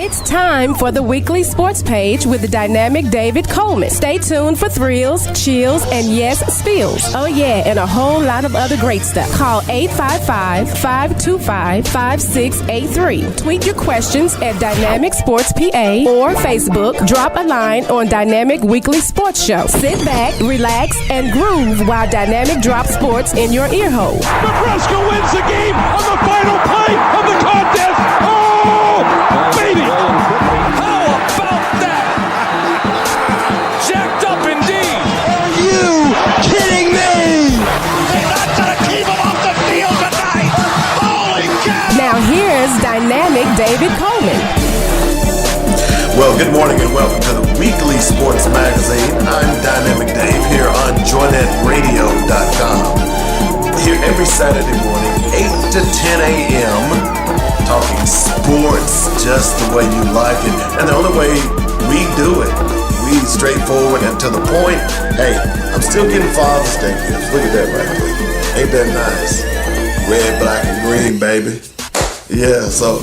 It's time for the weekly sports page with the dynamic David Coleman. Stay tuned for thrills, chills, and yes, spills. Oh yeah, and a whole lot of other great stuff. Call 855-525-5683. Tweet your questions at Dynamic Sports PA or Facebook. Drop a line on Dynamic Weekly Sports Show. Sit back, relax, and groove while Dynamic drops sports in your ear hole. Nebraska wins the game on the final play of the contest. Oh, baby! How about that? Jacked up indeed. Are you kidding me? They're not gonna keep him off the field tonight. Holy cow! Now here's Dynamic David Coleman. Well, good morning and welcome to the Weekly Sports Magazine. I'm Dynamic Dave here on JoynetRadio.com. Here every Saturday morning, 8 to 10 a.m., talking sports just the way you like it. And the only way we do it, we straightforward and to the point. Hey, I'm still getting Father's Day gifts. Look at that right there. Ain't that nice? Red, black, and green, baby. Yeah, so,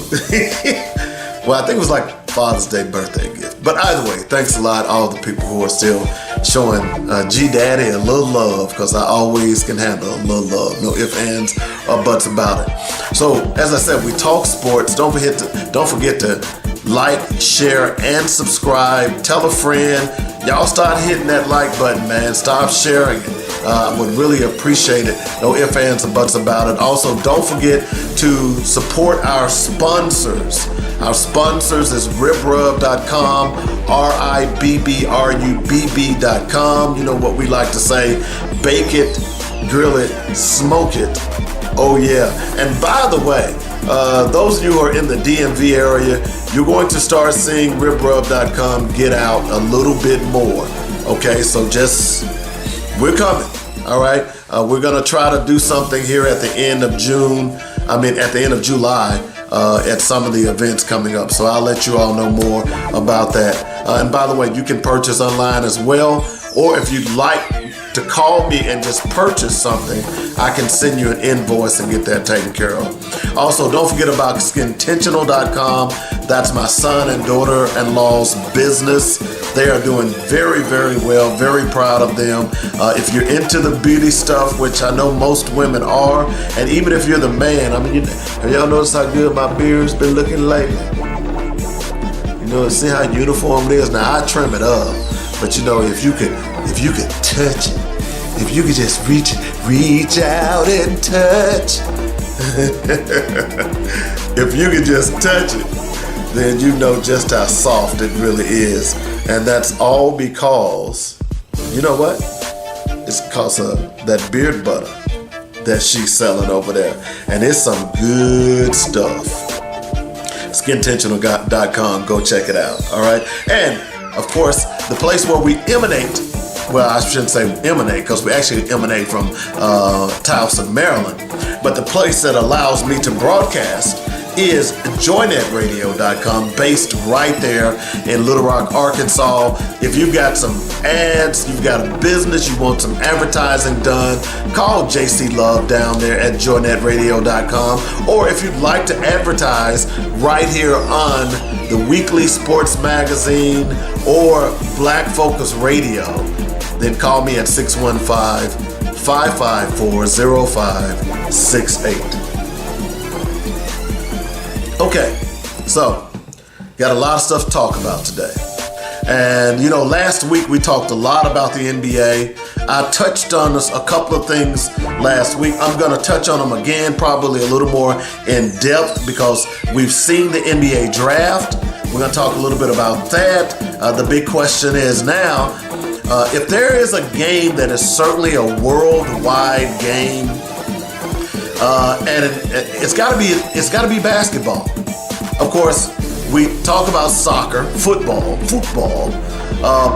well, I think it was like Father's Day birthday gift. But either way, thanks a lot, all the people who are still showing G-Daddy a little love, because I always can handle a little love. No ifs, ands, or buts about it. So, as I said, we talk sports. Don't forget to like, share, and subscribe. Tell a friend. Y'all start hitting that like button, man. Stop sharing it. I would really appreciate it. No ifs, ands, or buts about it. Also, don't forget to support our sponsors. Our sponsors is ribrub.com, RIBBRUBB.com. You know what we like to say, bake it, grill it, smoke it. Oh yeah. And by the way, those of you who are in the DMV area, you're going to start seeing ribrub.com get out a little bit more. Okay, so we're coming. All right. We're going to try to do something here at the end of at the end of July. At some of the events coming up. So I'll let you all know more about that. And by the way, you can purchase online as well. Or if you'd like to call me and just purchase something, I can send you an invoice and get that taken care of. Also, don't forget about skintentional.com. That's my son and daughter-in-law's business. They are doing very, very well. Very proud of them. If you're into the beauty stuff, which I know most women are, and even if you're the man, I mean, have y'all noticed how good my beard's been looking lately? You know, see how uniform it is? Now, I trim it up, but you know, if you could touch it, if you could just reach out and touch, if you could just touch it, then you know just how soft it really is. And that's all because, you know what? It's because of that beard butter that she's selling over there. And it's some good stuff. Skintentional.com, go check it out, all right? And, of course, the place where we emanate, well, I shouldn't say emanate, because we actually emanate from Towson, Maryland. But the place that allows me to broadcast is JoynetRadio.com, based right there in Little Rock, Arkansas. If you've got some ads, you've got a business, you want some advertising done, call JC Love down there at JoynetRadio.com. Or if you'd like to advertise right here on the Weekly Sports Magazine or Black Focus Radio, then call me at 615-554-0568. Okay, so got a lot of stuff to talk about today. And, you know, last week we talked a lot about the NBA. I touched on a couple of things last week. I'm going to touch on them again, probably a little more in depth, because we've seen the NBA draft. We're going to talk a little bit about that. The big question is now, if there is a game that is certainly a worldwide game, and it's got to be basketball. Of course, we talk about soccer, football,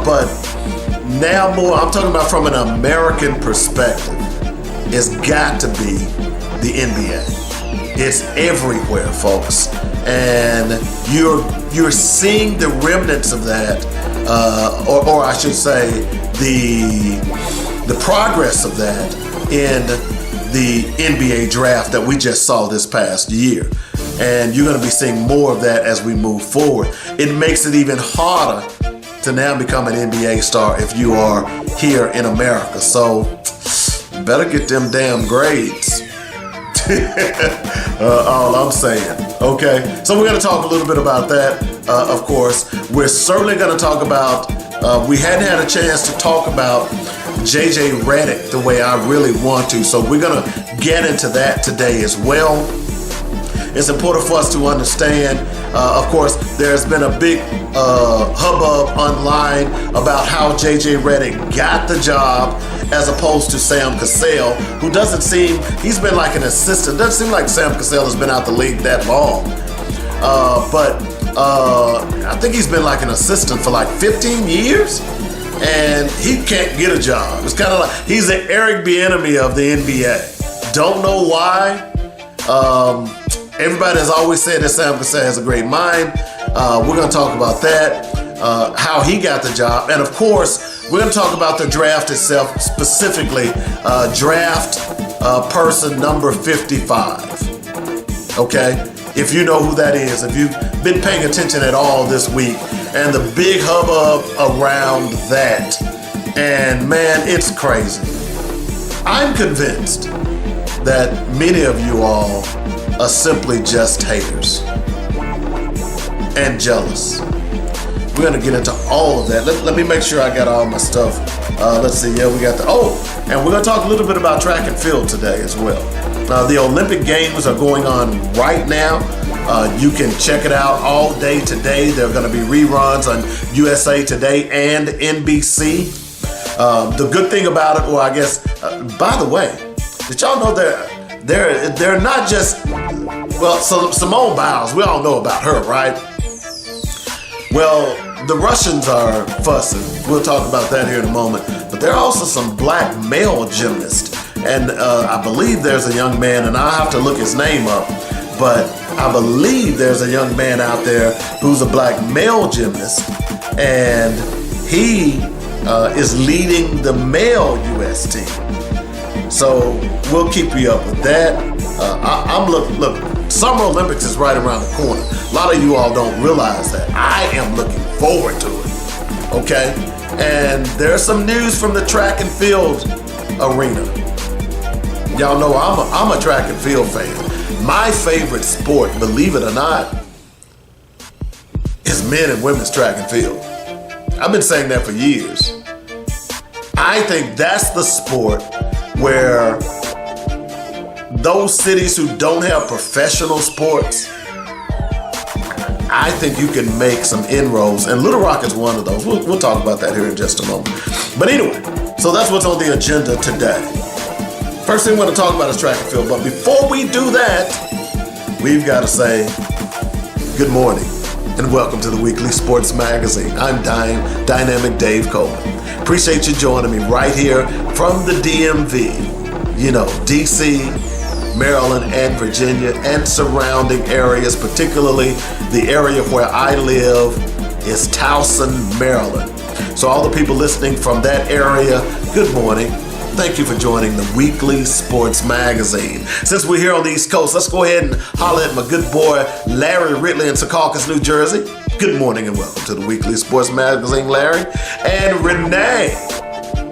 but now more, I'm talking about from an American perspective, it's got to be the NBA. It's everywhere, folks, and you're seeing the remnants of that, or I should say, the progress of that in the NBA draft that we just saw this past year. And you're going to be seeing more of that as we move forward. It makes it even harder to now become an NBA star if you are here in America. So better get them damn grades. All I'm saying. Okay, so we're going to talk a little bit about that, of course. We're certainly going to talk about, we hadn't had a chance to talk about JJ Redick the way I really want to. So we're going to get into that today as well. It's important for us to understand, of course, there's been a big hubbub online about how JJ Redick got the job as opposed to Sam Cassell, who doesn't seem, he's been like an assistant. Doesn't seem like Sam Cassell has been out the league that long. But I think he's been like an assistant for like 15 years, and he can't get a job. It's kind of like, he's the Eric Bieniemy of the NBA. Don't know why. Everybody has always said that Sam Cassell has a great mind. We're going to talk about that, how he got the job. And of course, we're going to talk about the draft itself, specifically draft person number 55. Okay? If you know who that is, if you've been paying attention at all this week, and the big hubbub around that. And man, it's crazy. I'm convinced that many of you all are simply just haters and jealous. We're going to get into all of that. Let me make sure I got all my stuff. Let's see. Yeah, we got and we're going to talk a little bit about track and field today as well. The Olympic Games are going on right now. You can check it out all day today. There are going to be reruns on USA Today and NBC. The good thing about it, or I guess, by the way, did y'all know they're not just, well, so Simone Biles, we all know about her, right? Well, the Russians are fussing. We'll talk about that here in a moment. But there are also some black male gymnasts. And I believe there's a young man, and I'll have to look his name up, but I believe there's a young man out there who's a black male gymnast, and he is leading the male U.S. team. So we'll keep you up with that. Look, Summer Olympics is right around the corner. A lot of you all don't realize that. I am looking forward to it, okay? And there's some news from the track and field arena. Y'all know I'm a track and field fan. My favorite sport, believe it or not, is men and women's track and field. I've been saying that for years. I think that's the sport where those cities who don't have professional sports, I think you can make some inroads, and Little Rock is one of those. We'll talk about that here in just a moment. But anyway, so that's what's on the agenda today. First thing we're going to talk about is track and field, but before we do that, we've got to say good morning and welcome to the Weekly Sports Magazine. I'm Dynamic Dave Coleman. Appreciate you joining me right here from the DMV, you know, DC, Maryland, and Virginia, and surrounding areas, particularly the area where I live is Towson, Maryland. So all the people listening from that area, good morning. Thank you for joining the Weekly Sports Magazine. Since we're here on the East Coast, let's go ahead and holler at my good boy, Larry Ridley in Secaucus, New Jersey. Good morning and welcome to the Weekly Sports Magazine, Larry. And Renee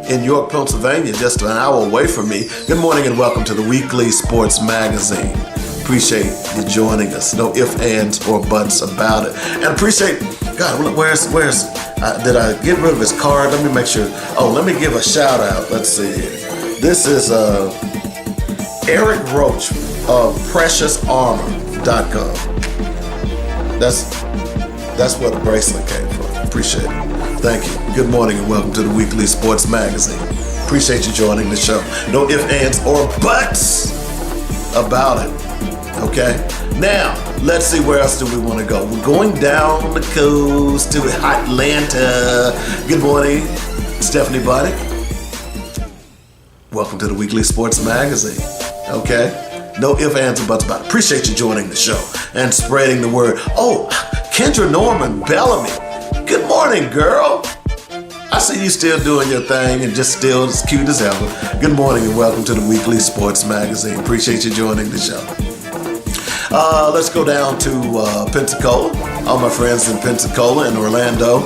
in York, Pennsylvania, just an hour away from me. Good morning and welcome to the Weekly Sports Magazine. Appreciate you joining us. No ifs, ands, or buts about it. And appreciate, God, where's did I get rid of his card? Let me make sure. Oh, let me give a shout out. Let's see here. This is Eric Roach of PreciousArmor.com. That's where the bracelet came from. Appreciate it. Thank you. Good morning and welcome to the Weekly Sports Magazine. Appreciate you joining the show. No ifs, ands, or buts about it. Okay? Now, let's see where else do we want to go. We're going down the coast to Atlanta. Good morning, Stephanie Buddick. Welcome to the Weekly Sports Magazine. Okay? No ifs, ands, or buts about it. Appreciate you joining the show and spreading the word. Oh, Kendra Norman Bellamy. Good morning, girl. I see you still doing your thing and just still as cute as ever. Good morning and welcome to the Weekly Sports Magazine. Appreciate you joining the show. Let's go down to Pensacola. All my friends in Pensacola and Orlando.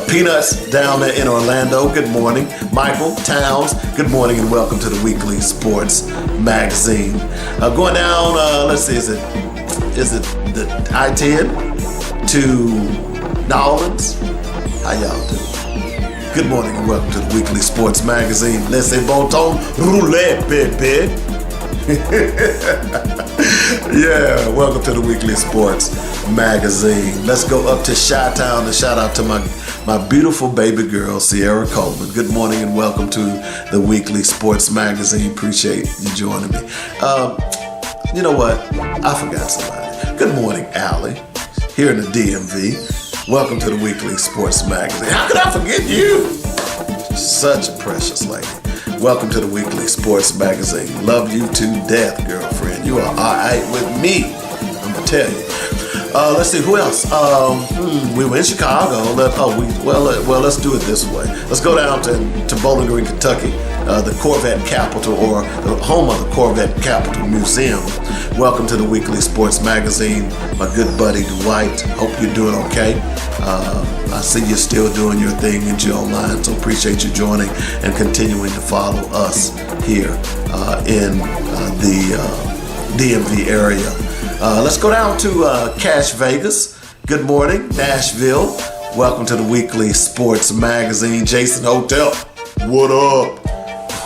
Peanuts down there in Orlando. Good morning. Michael Towns. Good morning and welcome to the Weekly Sports Magazine. Going down. Let's see. Is it the I-10 to New Orleans? How y'all doing? Good morning and welcome to the Weekly Sports Magazine. Laissez bon temps rouler, baby. Yeah, welcome to the Weekly Sports Magazine. Let's go up to Chi-Town and shout out to my beautiful baby girl, Sierra Coleman. Good morning and welcome to the Weekly Sports Magazine. Appreciate you joining me. You know what? I forgot somebody. Good morning, Allie, here in the DMV. Welcome to the Weekly Sports Magazine. How could I forget you? Such a precious lady. Welcome to the Weekly Sports Magazine. Love you to death, girlfriend. You are all right with me. I'm going to tell you. Let's see, who else? We were in Chicago. Let's do it this way. Let's go down to Bowling Green, Kentucky, the Corvette capital, or the home of the Corvette Capital Museum. Welcome to the Weekly Sports Magazine, my good buddy Dwight. Hope you're doing okay. I see you're still doing your thing in Online, so appreciate you joining and continuing to follow us here in the DMV area. Let's go down to Cash Vegas. Good morning, Nashville. Welcome to the Weekly Sports Magazine. Jason Hotel, what up?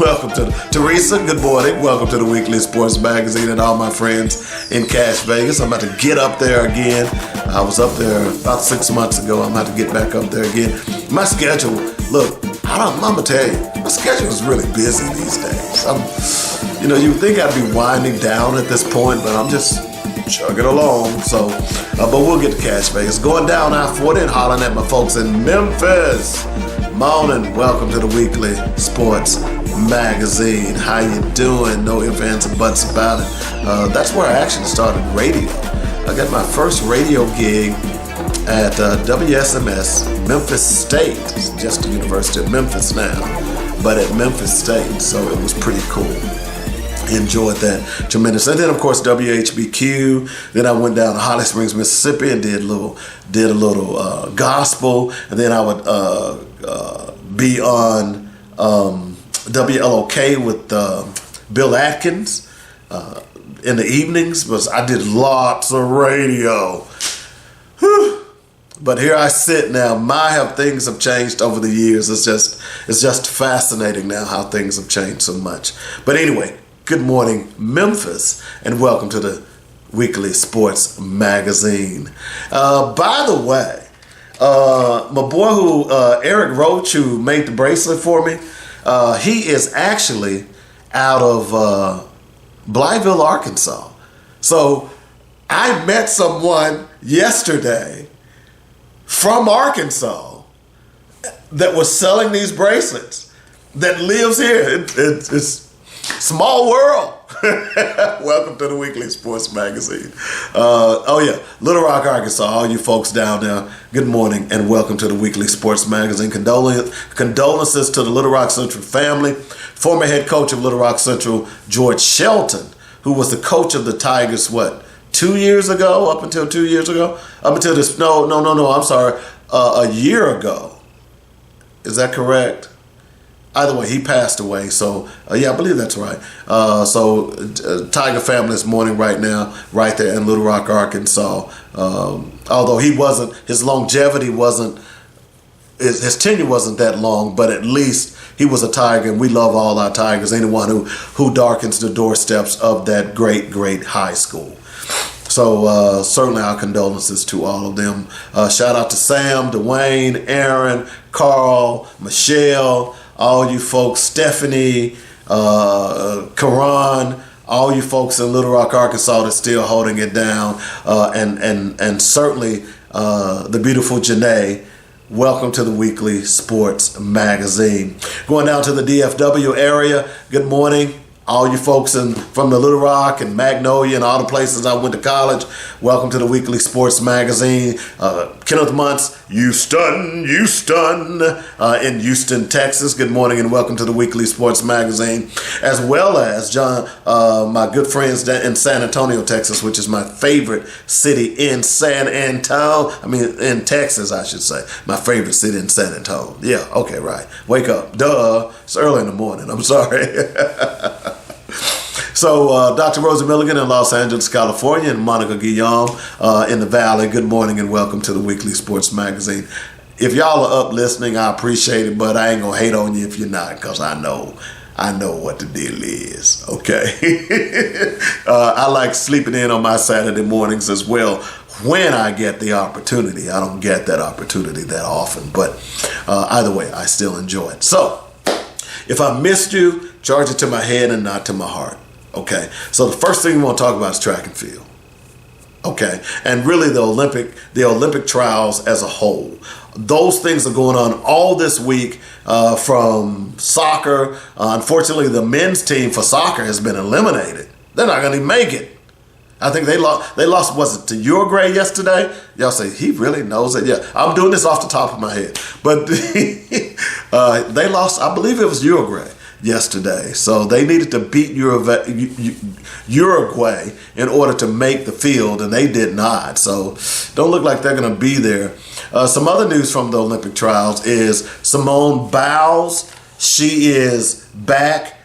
Welcome to Teresa. Good morning. Welcome to the Weekly Sports Magazine and all my friends in Cash Vegas. I'm about to get up there again. I was up there about 6 months ago. I'm about to get back up there again. My schedule, look, I'm gonna tell you, my schedule is really busy these days. You would think I'd be winding down at this point, but I'm just chugging along. So, but we'll get to Cash Vegas. Going down I-40 and hollering at my folks in Memphis. Morning. Welcome to the Weekly Sports Magazine. How you doing? No ifs, ands, and buts about it. That's where I actually started radio. I got my first radio gig at WSMS, Memphis State. It's just the University of Memphis now, but at Memphis State, so it was pretty cool. Enjoyed that tremendous. And then of course WHBQ. Then I went down to Holly Springs, Mississippi, and did a little gospel. And then I would be on WLOK with Bill Atkins in the evenings. But I did lots of radio. Whew. But here I sit now. How things have changed over the years. It's just fascinating now how things have changed so much. But anyway. Good morning, Memphis, and welcome to the Weekly Sports Magazine. By the way, my boy Eric Roach, who made the bracelet for me, he is actually out of Blytheville, Arkansas. So I met someone yesterday from Arkansas that was selling these bracelets that lives here. It's small world. Welcome to the Weekly Sports Magazine. Little Rock, Arkansas. All you folks down there, good morning and welcome to the Weekly Sports Magazine. Condolences to the Little Rock Central family. Former head coach of Little Rock Central, George Shelton, who was the coach of the Tigers, 2 years ago? Up until 2 years ago? Up until this, no, I'm sorry, a year ago. Is that correct? Either way, he passed away. So, I believe that's right. Tiger family is mourning right now, right there in Little Rock, Arkansas. Although his longevity wasn't, his tenure wasn't that long, but at least he was a Tiger, and we love all our Tigers, anyone who darkens the doorsteps of that great, great high school. So certainly our condolences to all of them. Shout out to Sam, Dwayne, Aaron, Carl, Michelle, all you folks, Stephanie, Karan, all you folks in Little Rock, Arkansas that's still holding it down, and certainly the beautiful Janae. Welcome to the Weekly Sports Magazine. Going down to the DFW area, good morning. All you folks from the Little Rock and Magnolia and all the places I went to college, welcome to the Weekly Sports Magazine. Kenneth Muntz, you stun, in Houston, Texas. Good morning and welcome to the Weekly Sports Magazine, as well as John, my good friends in San Antonio, Texas, which is my favorite city in in Texas, I should say. My favorite city in San Antonio. Yeah, okay, right. Wake up. Duh. It's early in the morning. I'm sorry. So, Dr. Rosie Milligan in Los Angeles, California, and Monica Guillaume in the Valley. Good morning and welcome to the Weekly Sports Magazine. If y'all are up listening, I appreciate it, but I ain't gonna hate on you if you're not, because I know what the deal is. Okay. I like sleeping in on my Saturday mornings as well when I get the opportunity. I don't get that opportunity that often, but either way, I still enjoy it. So, if I missed you, charge it to my head and not to my heart. Okay, so the first thing we want to talk about is track and field. Okay, and really the Olympic trials as a whole. Those things are going on all this week from soccer. Unfortunately, the men's team for soccer has been eliminated. They're not going to make it. I think they lost, was it to Uruguay yesterday? Y'all say, he really knows it? Yeah, I'm doing this off the top of my head. But they lost, I believe it was Uruguay yesterday. So they needed to beat Uruguay in order to make the field, and they did not. So don't look like they're going to be there. Some other news from the Olympic trials is Simone Biles. She is back.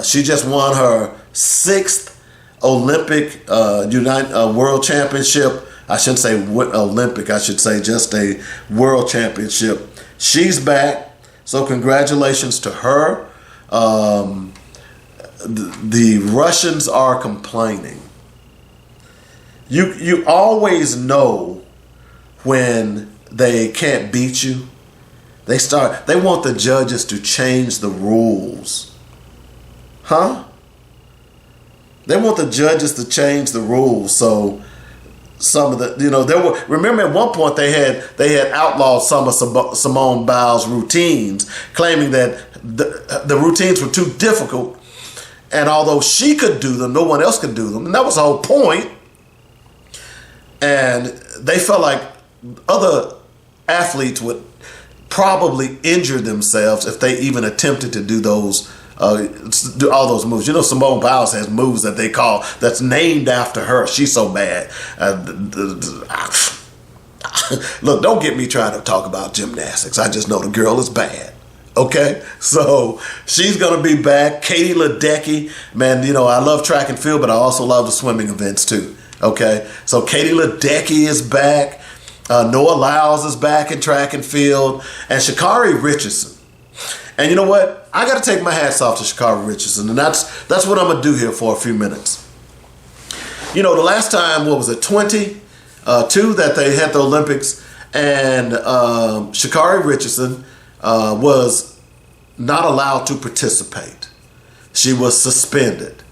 She just won her 6th Olympic World Championship. I shouldn't say Olympic. I should say just a World Championship. She's back. So congratulations to her. The Russians are complaining. You always know when they can't beat you. They want the judges to change the rules. Huh? They want the judges to change the rules. So some of the, remember at one point they had outlawed some of Simone Biles' routines, claiming that the routines were too difficult, and although she could do them, no one else could do them, and that was the whole point. And they felt like other athletes would probably injure themselves if they even attempted to do those. Do all those moves. Simone Biles has moves that they call, that's named after her. She's so bad. Look, don't get me trying to talk about gymnastics. I just know the girl is bad. Okay? So she's going to be back. Katie Ledecky. Man, I love track and field, but I also love the swimming events too. Okay? So Katie Ledecky is back. Noah Lyles is back in track and field. And Sha'Carri Richardson. And you know what? I got to take my hats off to Sha'Carri Richardson, and that's what I'm going to do here for a few minutes. The last time, 22 that they had the Olympics, and Sha'Carri Richardson was not allowed to participate. She was suspended.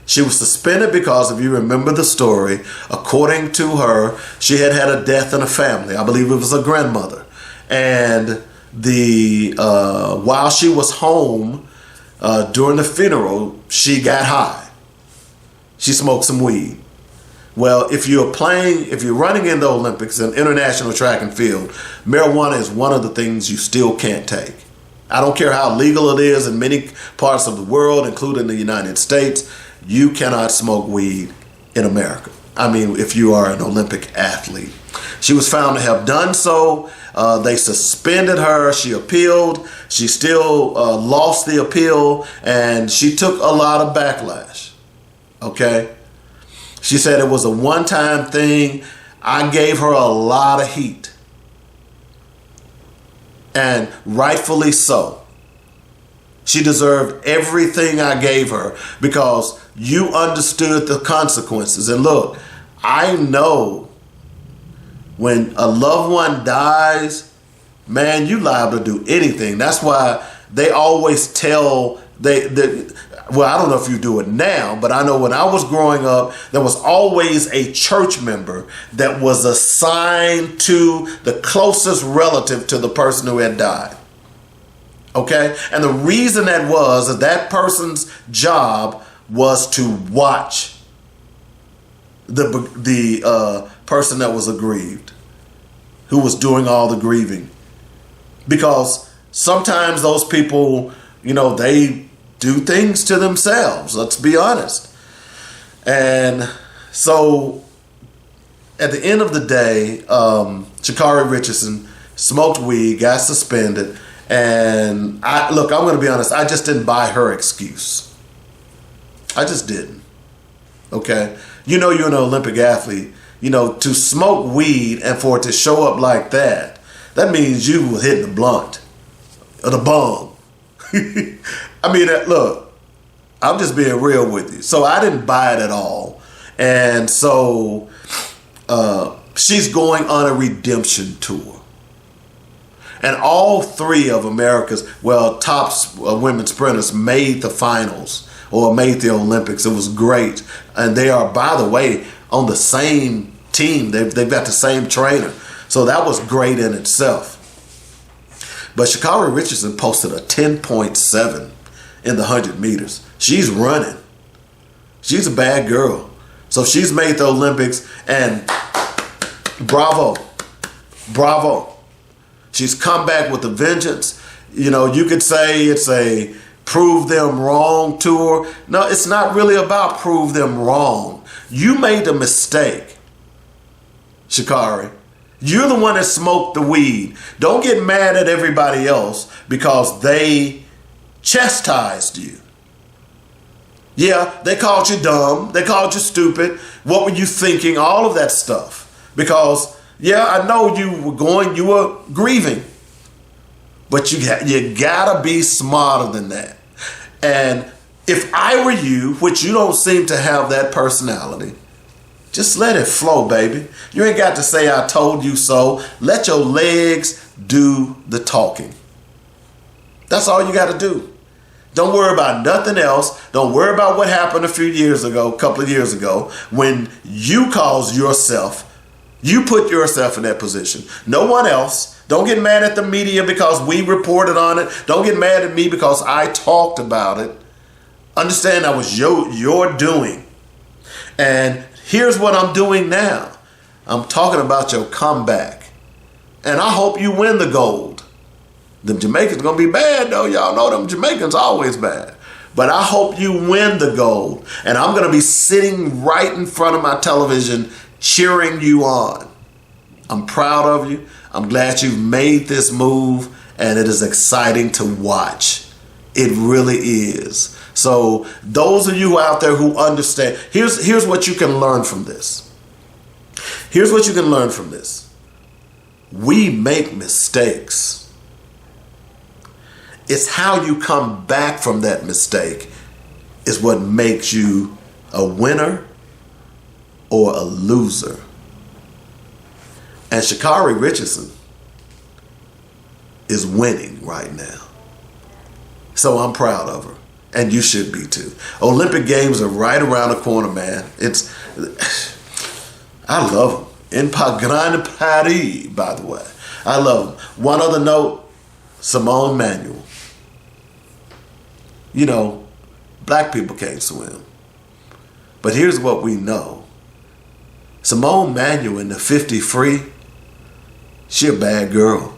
She was suspended because, if you remember the story, according to her, she had a death in a family. I believe it was a grandmother. And while she was home during the funeral, she got high. She smoked some weed. Well, if you're running in the Olympics and international track and field, marijuana is one of the things you still can't take. I don't care how legal it is in many parts of the world, including the United States, you cannot smoke weed in America. I mean, if you are an Olympic athlete. She was found to have done so. They suspended her. She appealed. She still lost the appeal, and she took a lot of backlash. Okay? She said it was a one-time thing. I gave her a lot of heat. And rightfully so. She deserved everything I gave her because you understood the consequences. And look, I know when a loved one dies, man, you liable to do anything. That's why they always tell, well, I don't know if you do it now, but I know when I was growing up, there was always a church member that was assigned to the closest relative to the person who had died. Okay? And the reason that was that person's job was to watch the person that was aggrieved. who was doing all the grieving. Because sometimes those people, they do things to themselves. Let's be honest. And so at the end of the day, Sha'Carri Richardson smoked weed, got suspended. And I'm going to be honest, I just didn't buy her excuse. I just didn't. Okay? You're an Olympic athlete. To smoke weed and for it to show up like that means you were hitting the blunt or the bong. I mean, look, I'm just being real with you. So I didn't buy it at all. And so she's going on a redemption tour. And all three of America's, top women sprinters made the finals or made the Olympics. It was great. And they are, by the way, on the same team. They've got the same trainer. So that was great in itself. But Sha'Carri Richardson posted a 10.7 in the 100 meters. She's running. She's a bad girl. So she's made the Olympics, and bravo. She's come back with a vengeance. You could say it's a prove them wrong tour. No, it's not really about prove them wrong. You made a mistake, Sha'Carri. You're the one that smoked the weed. Don't get mad at everybody else because they chastised you. Yeah, they called you dumb. They called you stupid. What were you thinking? All of that stuff. Because, I know you were grieving. But you gotta be smarter than that. And if I were you, which you don't seem to have that personality, just let it flow, baby. You ain't got to say I told you so. Let your legs do the talking. That's all you got to do. Don't worry about nothing else. Don't worry about what happened a couple of years ago, when you put yourself in that position. No one else. Don't get mad at the media because we reported on it. Don't get mad at me because I talked about it. Understand that was your doing. And here's what I'm doing now. I'm talking about your comeback. And I hope you win the gold. Them Jamaicans going to be bad, though. Y'all know them Jamaicans always bad. But I hope you win the gold. And I'm going to be sitting right in front of my television cheering you on. I'm proud of you. I'm glad you've made this move. And it is exciting to watch. It really is. So those of you out there who understand, here's what you can learn from this. Here's what you can learn from this. We make mistakes. It's how you come back from that mistake is what makes you a winner or a loser. And Sha'Carri Richardson is winning right now. So I'm proud of her. And you should be too. Olympic Games are right around the corner, man. I love them. In Grande Paris, by the way. I love them. One other note, Simone Manuel. Black people can't swim. But here's what we know. Simone Manuel in the 50 free, she a bad girl.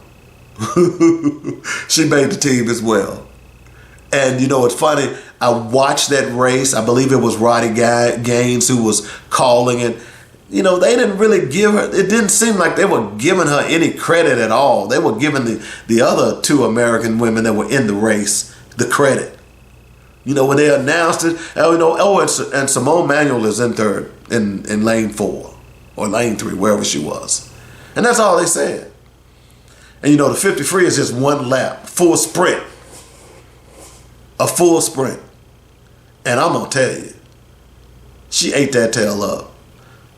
She made the team as well. And it's funny, I watched that race. I believe it was Roddy Gaines who was calling it. They didn't really give her, it didn't seem like they were giving her any credit at all. They were giving the other two American women that were in the race the credit. When they announced it, and Simone Manuel is in third in lane 4 or lane 3, wherever she was. And that's all they said. And the 50 free is just one lap, full sprint. A full sprint. And I'm going to tell you, she ate that tail up.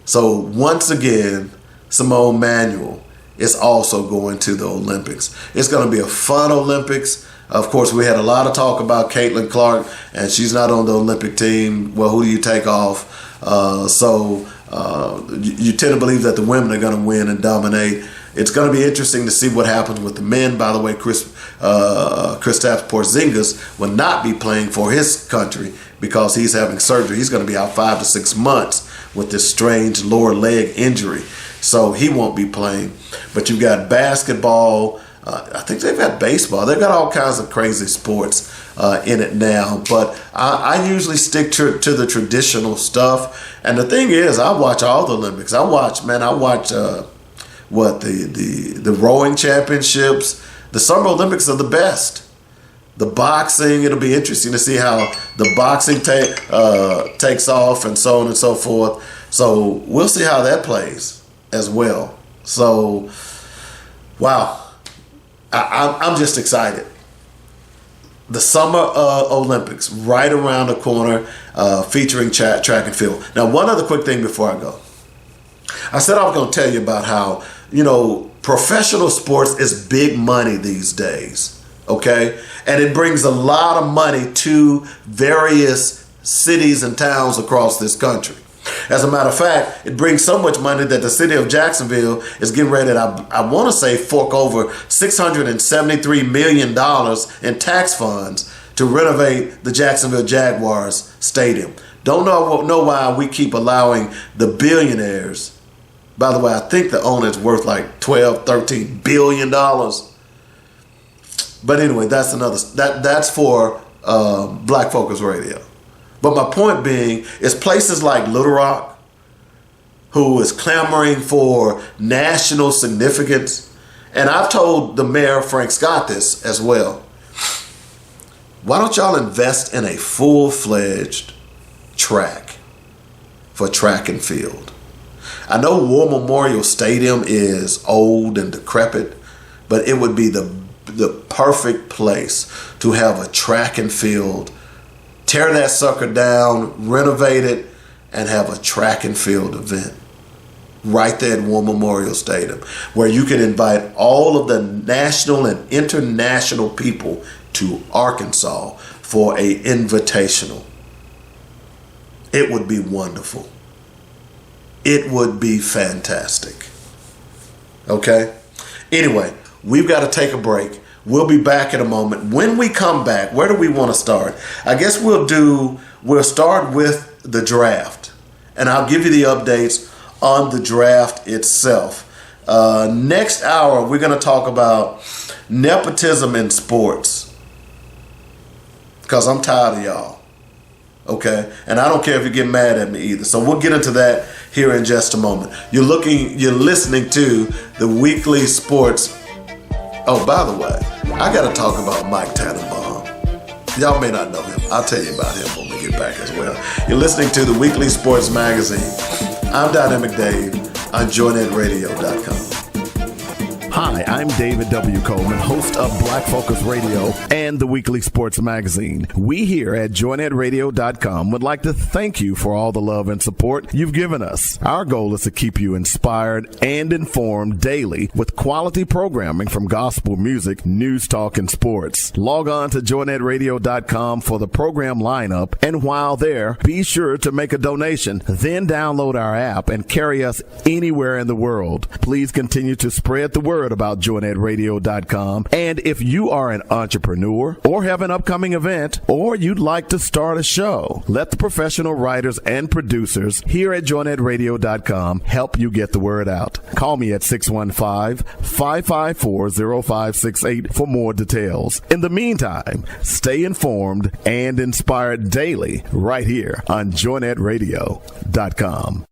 So once again, Simone Manuel is also going to the Olympics. It's going to be a fun Olympics. Of course, we had a lot of talk about Caitlin Clark, and she's not on the Olympic team. Well, who do you take off? You tend to believe that the women are going to win and dominate. It's going to be interesting to see what happens with the men. By the way, Kristaps Porzingis will not be playing for his country because he's having surgery. He's going to be out 5 to 6 months with this strange lower leg injury. So he won't be playing. But you've got basketball. I think they've got baseball. They've got all kinds of crazy sports in it now. But I usually stick to the traditional stuff. And the thing is, I watch all the Olympics. I watch the rowing championships. The Summer Olympics are the best. The boxing, it'll be interesting to see how the boxing takes off and so on and so forth. So we'll see how that plays as well. So, wow. I'm just excited. The Summer Olympics right around the corner, featuring track and field. Now, one other quick thing before I go. I said I was going to tell you about how, professional sports is big money these days, okay? And it brings a lot of money to various cities and towns across this country. As a matter of fact, it brings so much money that the city of Jacksonville is getting ready to, I want to say, fork over $673 million in tax funds to renovate the Jacksonville Jaguars stadium. Don't know why we keep allowing the billionaires. By the way, I think the owner is worth like $12-13 billion. But anyway, that's for Black Focus Radio. But my point being is places like Little Rock, who is clamoring for national significance, and I've told the mayor, Frank Scott, this as well. Why don't y'all invest in a full-fledged track for track and field? I know War Memorial Stadium is old and decrepit, but it would be the perfect place to have a track and field. Tear that sucker down, renovate it, and have a track and field event right there at War Memorial Stadium, where you can invite all of the national and international people to Arkansas for a invitational. It would be wonderful. It would be fantastic. Okay? Anyway, we've got to take a break. We'll be back in a moment. When we come back, where do we want to start? I guess we'll start with the draft. And I'll give you the updates on the draft itself. Next hour, we're going to talk about nepotism in sports. Because I'm tired of y'all. Okay? And I don't care if you get mad at me either. So we'll get into that here in just a moment. You're listening to the Weekly Sports. Oh, by the way, I got to talk about Mike Tannenbaum. Y'all may not know him. I'll tell you about him when we get back as well. You're listening to the Weekly Sports Magazine. I'm Dynamic Dave on JoyNetRadio.com. Hi, I'm David W. Coleman, host of Black Focus Radio and the Weekly Sports Magazine. We here at JoyNetRadio.com would like to thank you for all the love and support you've given us. Our goal is to keep you inspired and informed daily with quality programming from gospel music, news, talk, and sports. Log on to JoyNetRadio.com for the program lineup, and while there, be sure to make a donation. Then download our app and carry us anywhere in the world. Please continue to spread the word about JoyNetRadio.com. And if you are an entrepreneur or have an upcoming event or you'd like to start a show, let the professional writers and producers here at JoyNetRadio.com help you get the word out. Call me at 615-554-0568 for more details. In the meantime, stay informed and inspired daily right here on JoyNetRadio.com.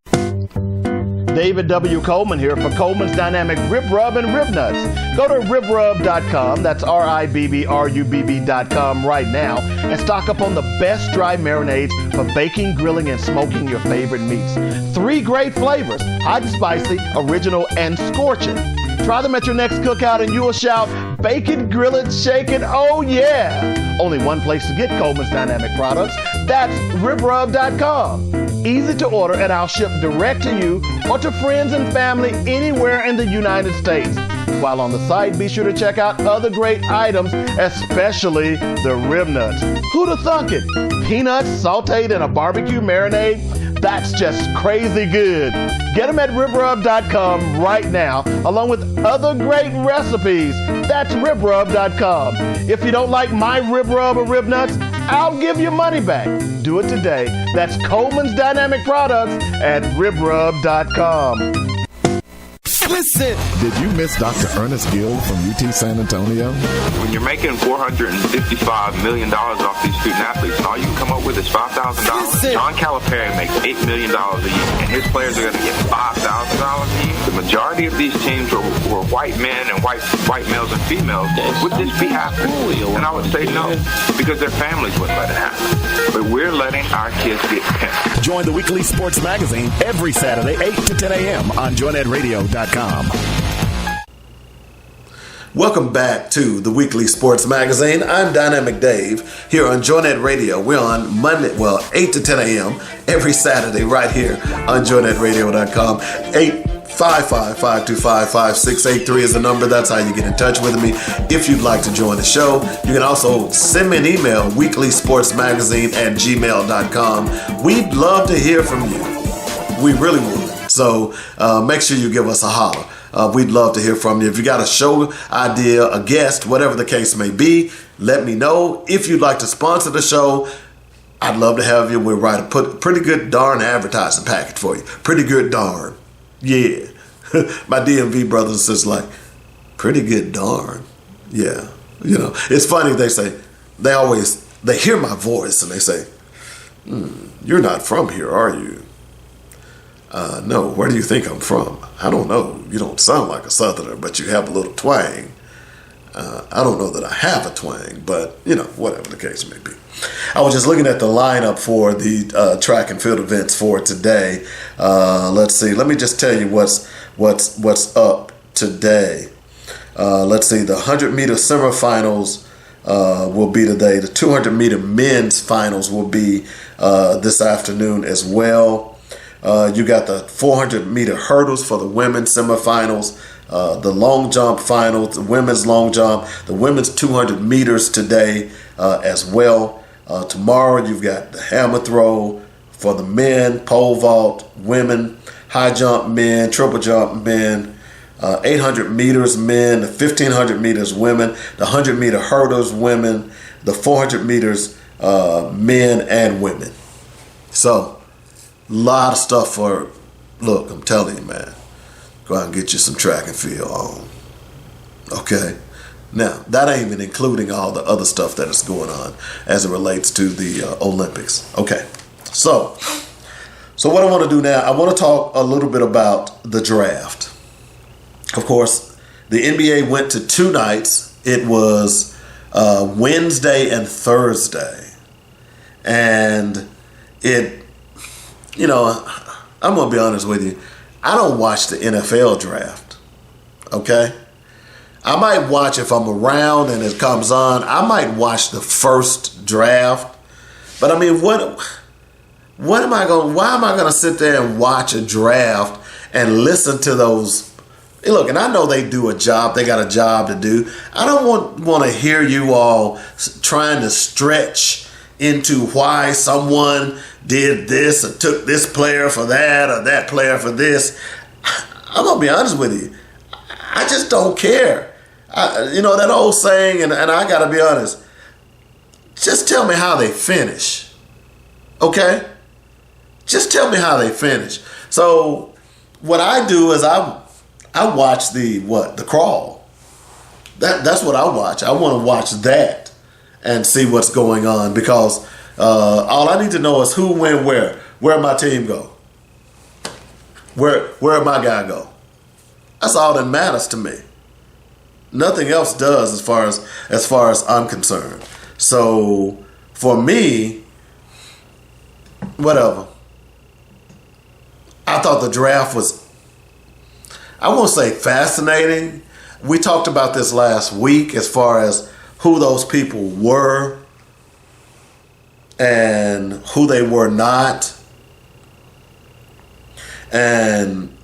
David W. Coleman here for Coleman's Dynamic Rib Rub and Rib Nuts. Go to ribrub.com, that's RIBBRUBB.com right now, and stock up on the best dry marinades for baking, grilling, and smoking your favorite meats. 3 great flavors, hot and spicy, original, and scorching. Try them at your next cookout and you will shout, bake it, grill it, shake it, oh yeah! Only one place to get Coleman's Dynamic products, that's ribrub.com. Easy to order, and I'll ship direct to you or to friends and family anywhere in the United States. While on the site, be sure to check out other great items, especially the rib nuts. Who'd have thunk it? Peanuts sauteed in a barbecue marinade? That's just crazy good. Get them at ribrub.com right now, along with other great recipes. That's ribrub.com. If you don't like my rib rub or rib nuts, I'll give your money back. Do it today. That's Coleman's Dynamic Products at ribrub.com. Listen. Did you miss Dr. Ernest Gill from UT San Antonio? When you're making $455 million off these student athletes and all you can come up with is $5,000, John Calipari makes $8 million a year, and his players are going to get $5,000 a year. The majority of these teams were white men and white males and females. Would this be happening? And I would say no, because their families wouldn't let it happen. But we're letting our kids get pimped. Join the Weekly Sports Magazine every Saturday, 8 to 10 a.m. on joinetradio.com. Welcome back to the Weekly Sports Magazine. I'm Dynamic Dave here on JoyNet Radio. We're on Monday, 8 to 10 a.m. every Saturday right here on joynetradio.com. 855-525-5683 is the number. That's how you get in touch with me. If you'd like to join the show, you can also send me an email, weeklysportsmagazine@gmail.com. We'd love to hear from you. We really would. So make sure you give us a holler. We'd love to hear from you. If you got a show idea, a guest, whatever the case may be, let me know. If you'd like to sponsor the show, I'd love to have you. We'll write a pretty good darn advertising package for you. Pretty good darn. Yeah. My DMV brothers and sisters like, pretty good darn. Yeah. You know, it's funny. They say, they hear my voice and they say, you're not from here, are you? No, where do you think I'm from? I don't know. You don't sound like a Southerner, but you have a little twang. I don't know that I have a twang, but, whatever the case may be. I was just looking at the lineup for the track and field events for today. Let's see. Let me just tell you what's up today. Let's see. The 100-meter semifinals will be today. The 200-meter men's finals will be this afternoon as well. You got the 400-meter hurdles for the women's semifinals, the long jump finals, the women's long jump, the women's 200 meters today as well. Tomorrow you've got the hammer throw for the men, pole vault, women, high jump men, triple jump men, 800 meters men, the 1500 meters women, the 100-meter hurdles women, the 400 meters men and women. So, lot of stuff look, I'm telling you, man, go out and get you some track and field on. Okay? Now, that ain't even including all the other stuff that is going on as it relates to the Olympics. Okay. So what I want to do now, I want to talk a little bit about the draft. Of course, the NBA went to 2 nights. It was Wednesday and Thursday. And I'm going to be honest with you. I don't watch the NFL draft, okay? I might watch if I'm around and it comes on. I might watch the first draft. But I mean, why am I going to sit there and watch a draft and listen to those? Hey, look, and I know they do a job. They got a job to do. I don't want to hear you all trying to stretch into why someone did this or took this player for that or that player for this. I'm going to be honest with you. I just don't care. That old saying, and I got to be honest, just tell me how they finish. Okay? Just tell me how they finish. So what I do is I watch the crawl. That's what I watch. I want to watch that and see what's going on, because all I need to know is who, when, where my team go, where my guy go. That's all that matters to me. Nothing else does as far as I'm concerned. So for me, whatever. I thought the draft was, I won't say fascinating. We talked about this last week as far as who those people were and who they were not. And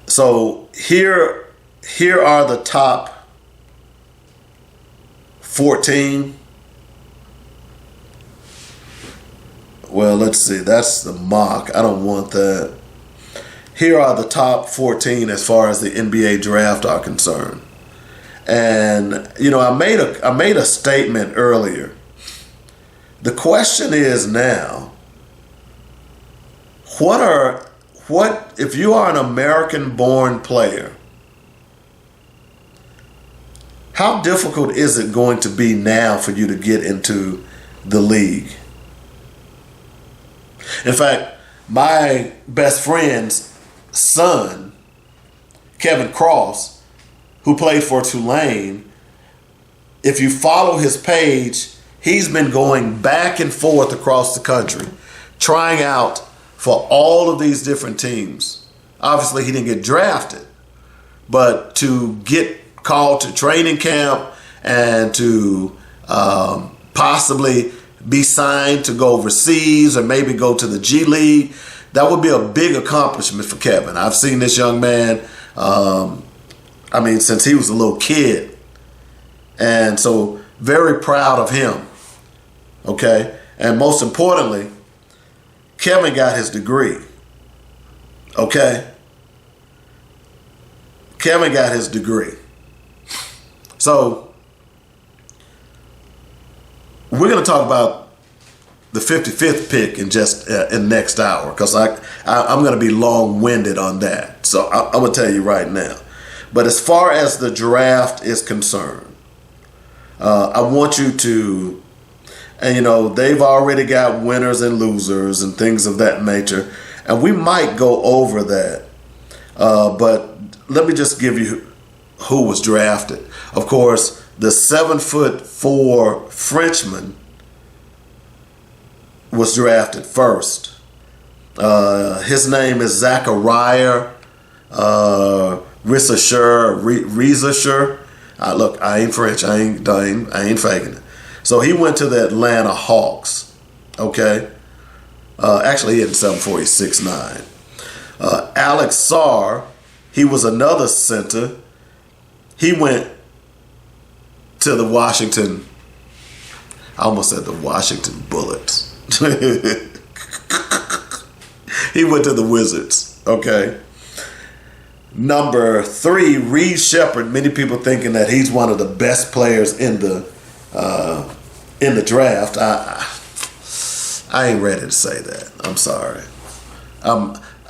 so here are the top 14. Well, let's see. That's the mock. I don't want that. Here are the top 14 as far as the NBA draft are concerned. And I made a statement earlier The question is now, what if you are an American-born player, how difficult is it going to be now for you to get into the league? In fact, my best friend's son, Kevin Cross, who played for Tulane, if you follow his page, he's been going back and forth across the country, trying out for all of these different teams. Obviously, he didn't get drafted, but to get called to training camp and to possibly be signed to go overseas or maybe go to the G League, that would be a big accomplishment for Kevin. I've seen this young man, since he was a little kid. And so very proud of him. Okay? And most importantly, Kevin got his degree. Okay? Kevin got his degree. So we're going to talk about the 55th pick in just in the next hour, because I'm going to be long-winded on that. So I'm going to tell you right now. But as far as the draft is concerned, I want you to, and they've already got winners and losers and things of that nature, and we might go over that. But let me just give you who was drafted. Of course, the 7'4" Frenchman was drafted first. His name is Zachariah Richardson. Look, I ain't French. I ain't faking it. So he went to the Atlanta Hawks. Okay. Actually, he had 7'4", he's 6'9". Alex Sarr, he was another center. He went to the Washington. I almost said the Washington Bullets. He went to the Wizards. Okay. Number 3, Reed Shepard. Many people thinking that he's one of the best players in the draft. I ain't ready to say that. I'm sorry.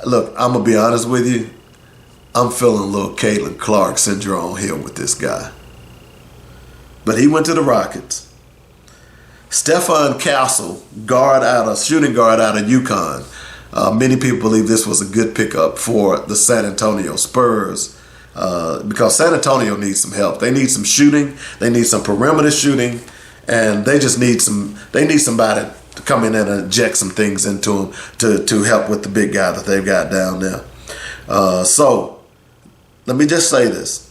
Look, I'm gonna be honest with you. I'm feeling a little Caitlin Clark syndrome here with this guy. But he went to the Rockets. Stephon Castle, shooting guard out of UConn. Many people believe this was a good pickup for the San Antonio Spurs because San Antonio needs some help. They need some shooting. They need some perimeter shooting, and they just need somebody to come in and inject some things into them to help with the big guy that they've got down there. So let me just say this.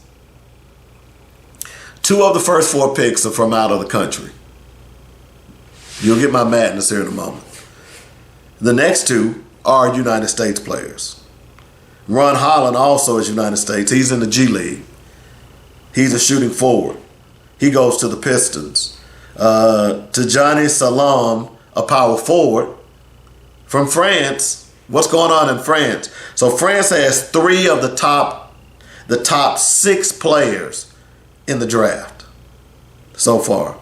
2 of the first 4 picks are from out of the country. You'll get my madness here in a moment. The next 2 are United States players. Ron Holland also is United States. He's in the G League. He's a shooting forward. He goes to the Pistons. Tijani Salam, a power forward from France. What's going on in France? So France has 3 of the top 6 players in the draft so far.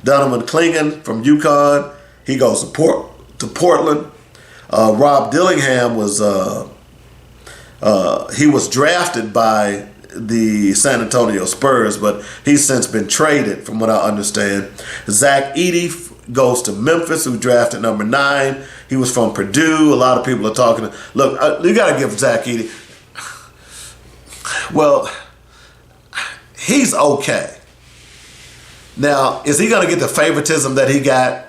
Donovan Clingan from UConn, he goes to Portland. Rob Dillingham was drafted by the San Antonio Spurs, but he's since been traded, from what I understand. Zach Edey goes to Memphis, who drafted number 9. He was from Purdue. A lot of people are talking. Look, you got to give Zach Edey. Well, he's okay. Now, is he going to get the favoritism that he got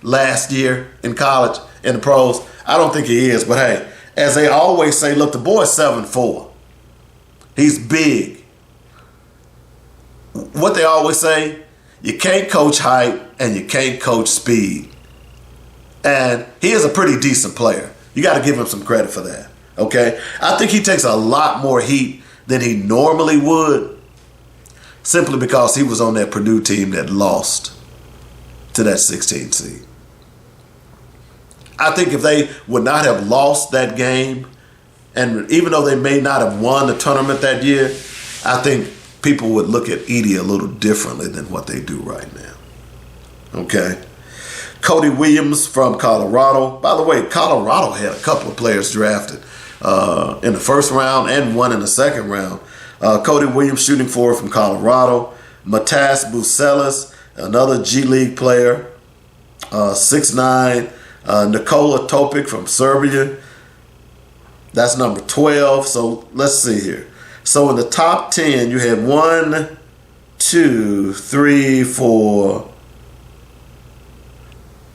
last year in college, in the pros? I don't think he is, but hey, as they always say, look, the boy's 7'4". He's big. What they always say, you can't coach height and you can't coach speed. And he is a pretty decent player. You got to give him some credit for that, okay? I think he takes a lot more heat than he normally would, simply because he was on that Purdue team that lost to that 16 seed. I think if they would not have lost that game, and even though they may not have won the tournament that year, I think people would look at Edey a little differently than what they do right now. Okay? Cody Williams from Colorado. By the way, Colorado had a couple of players drafted in the first round and one in the second round. Cody Williams, shooting forward from Colorado. Matas Bucelis, another G League player, 6'9". Nikola Topic from Serbia. That's number 12. So let's see here. So in the top 10, you had 1, 2, 3, 4,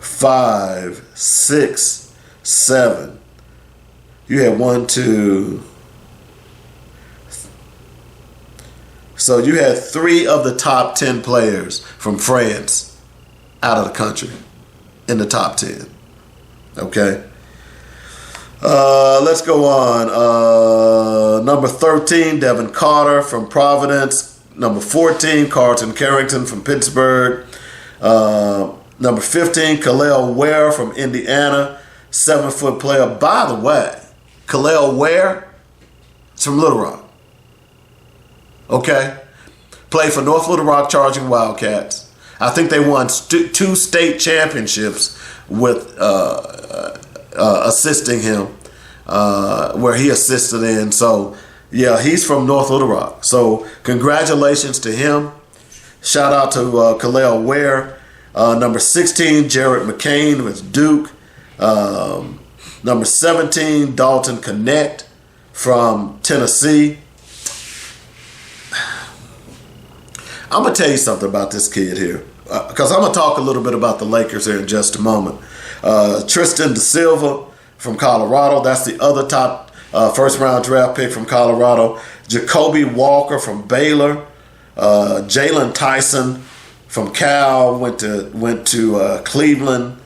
5, 6, 7. You had 1, 2. So you had 3 of the top 10 players from France out of the country in the top 10. Okay. Let's go on. Number 13, Devin Carter from Providence. Number 14, Carlton Carrington from Pittsburgh. Number 15, Khalil Ware from Indiana, 7-foot player. By the way, Khalil Ware is from Little Rock. Okay? Played for North Little Rock Charging Wildcats. I think they won 2 state championships with assisting him, where he assisted in. So, yeah, he's from North Little Rock. So, congratulations to him. Shout out to Khalil Ware. Number 16, Jared McCain with Duke. Number 17, Dalton Connect from Tennessee. I'm going to tell you something about this kid here, because I'm going to talk a little bit about the Lakers here in just a moment. Tristan Da Silva from Colorado. That's the other top first-round draft pick from Colorado. Jacoby Walker from Baylor. Jalen Tyson from Cal went to Cleveland.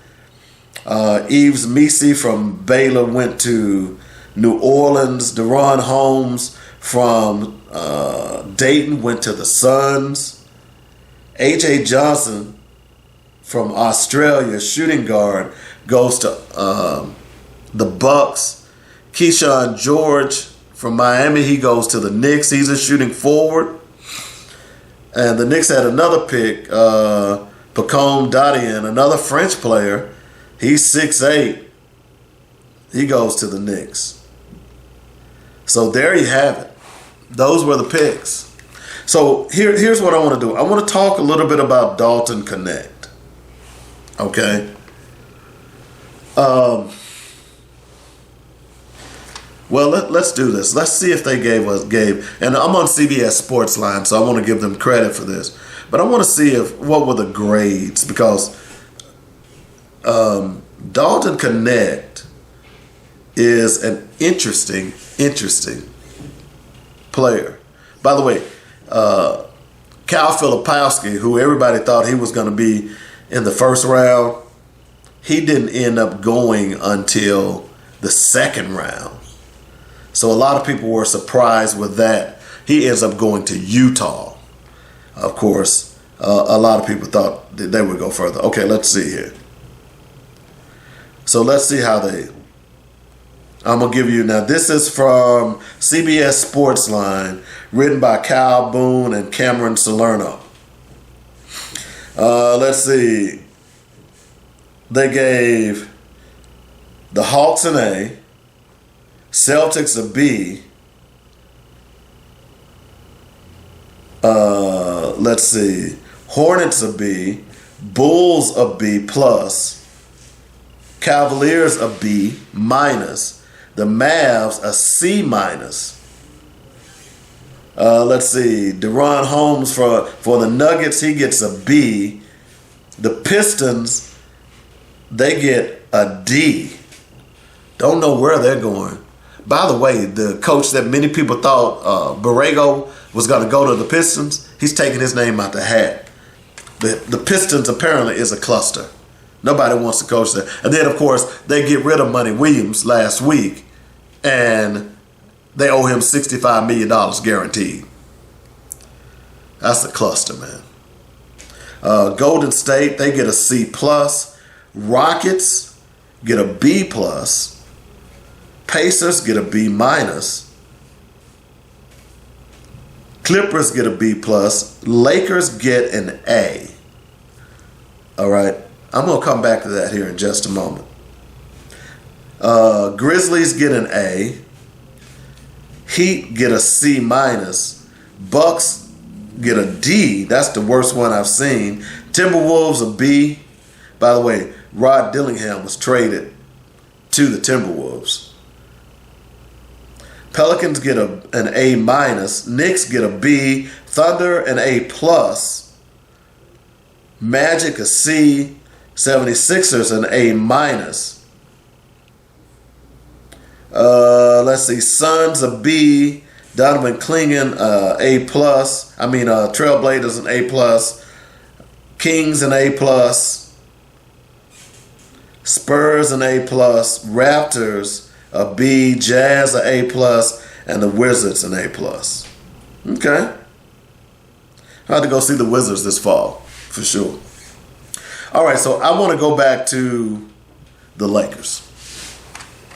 Yves Misi from Baylor went to New Orleans. Deron Holmes from Dayton went to the Suns. A.J. Johnson from Australia, shooting guard, goes to the Bucks. Keyshawn George from Miami, he goes to the Knicks. He's a shooting forward. And the Knicks had another pick, Pacome Dadian, another French player. He's 6'8". He goes to the Knicks. So there you have it. Those were the picks. So here's what I want to do. I want to talk a little bit about Dalton Connect. Okay? Well, let's do this. Let's see if they gave. And I'm on CBS Sportsline, so I want to give them credit for this. But I want to see what were the grades, because Dalton Connect is an interesting player. By the way, Cal Filipowski, who everybody thought he was going to be in the first round, he didn't end up going until the second round. So a lot of people were surprised with that. He ends up going to Utah. Of course, a lot of people thought that they would go further. Okay, let's see here. So let's see how I'm going to give you, now this is from CBS Sportsline, written by Kyle Boone and Cameron Salerno. Let's see. They gave the Hawks an A, Celtics a B, let's see, Hornets a B, Bulls a B plus, Cavaliers a B minus, the Mavs a C minus. Let's see, Deron Holmes for the Nuggets, he gets a B. The Pistons, they get a D. Don't know where they're going. By the way, the coach that many people thought Borrego was going to go to the Pistons, he's taking his name out the hat. The Pistons apparently is a cluster. Nobody wants to coach there. And then, of course, they get rid of Money Williams last week, and they owe him $65 million guaranteed. That's a cluster, man. Golden State, they get a C plus. Rockets get a B plus. Pacers get a B minus. Clippers get a B plus. Lakers get an A. All right. I'm going to come back to that here in just a moment. Grizzlies get an A. Heat get a C minus. Bucks get a D. That's the worst one I've seen. Timberwolves a B. By the way, Rod Dillingham was traded to the Timberwolves. Pelicans get an A minus. Knicks get a B. Thunder an A plus. Magic a C. 76ers an A minus. Let's see. Suns a B. Donovan Clingan A plus. Trailblazers an A plus. Kings an A plus. Spurs an A plus. Raptors a B. Jazz an A plus. And the Wizards an A plus. Okay. I had to go see the Wizards this fall, for sure. All right, so I want to go back to the Lakers.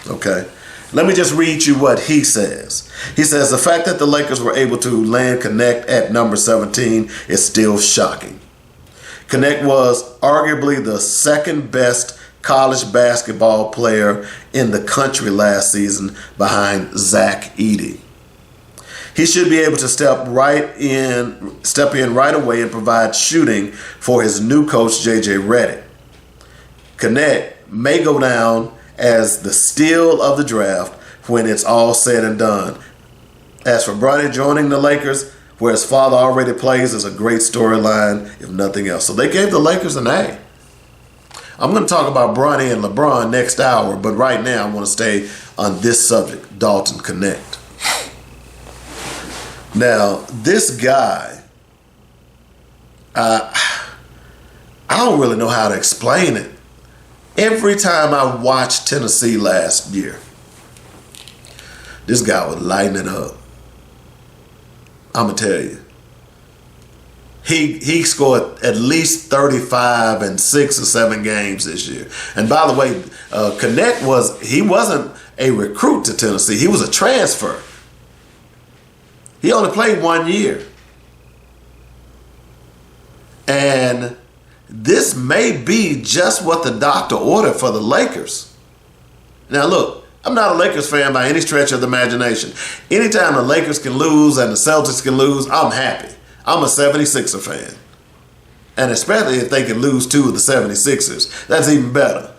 Okay. Let me just read you what he says. He says, the fact that the Lakers were able to land Connect at number 17 is still shocking. Connect was arguably the second best college basketball player in the country last season behind Zach Edey. He should be able to step in right away and provide shooting for his new coach, J.J. Redick. Connect may go down as the steal of the draft when it's all said and done. As for Bronny joining the Lakers, where his father already plays, is a great storyline, if nothing else. So they gave the Lakers an A. I'm going to talk about Bronny and LeBron next hour, but right now I want to stay on this subject, Dalton Connect. Now, this guy, I don't really know how to explain it. Every time I watched Tennessee last year, this guy was lighting it up. I'm going to tell you. He scored at least 35 in 6 or 7 games this year. And by the way, Connect wasn't a recruit to Tennessee. He was a transfer. He only played 1 year. And this may be just what the doctor ordered for the Lakers. Now look, I'm not a Lakers fan by any stretch of the imagination. Anytime the Lakers can lose and the Celtics can lose, I'm happy. I'm a 76er fan. And especially if they can lose 2 of the 76ers. That's even better.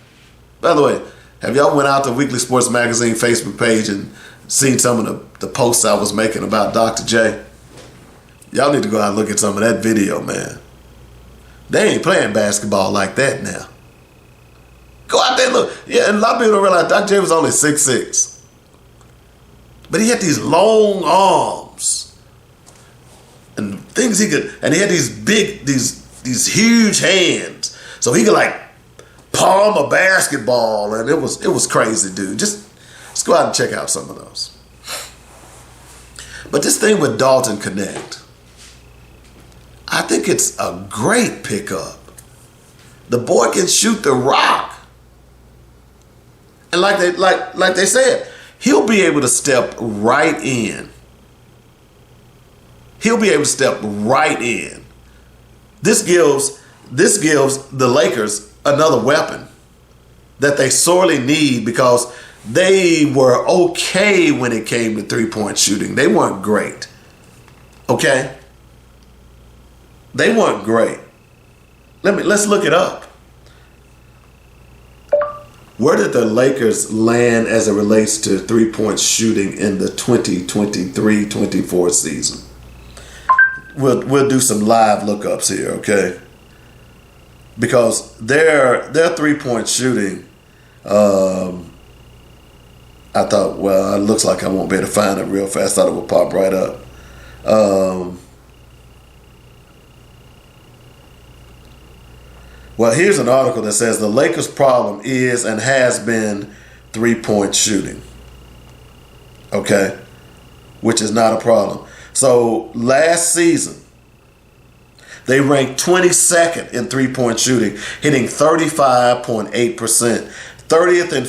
By the way, have y'all went out to Weekly Sports Magazine Facebook page and seen some of the posts I was making about Dr. J? Y'all need to go out and look at some of that video, man. They ain't playing basketball like that now. Go out there and look. Yeah, and a lot of people don't realize Dr. J was only 6'6". But he had these long arms and things he could, and he had these huge hands. So he could like palm a basketball, and it was crazy, dude. Just go out and check out some of those. But this thing with Dalton Connect, I think it's a great pickup. The boy can shoot the rock. And like they said, he'll be able to step right in. He'll be able to step right in. This gives the Lakers another weapon that they sorely need, because they were okay when it came to three-point shooting. They weren't great. Okay? They weren't great. Let's look it up. Where did the Lakers land as it relates to three-point shooting in the 2023-24 season? We'll do some live lookups here, okay? Because their three-point shooting, I thought, well, it looks like I won't be able to find it real fast. I thought it would pop right up. Well, here's an article that says the Lakers' problem is and has been three-point shooting. Okay? Which is not a problem. So last season, they ranked 22nd in three-point shooting, hitting 35.8%. 30th in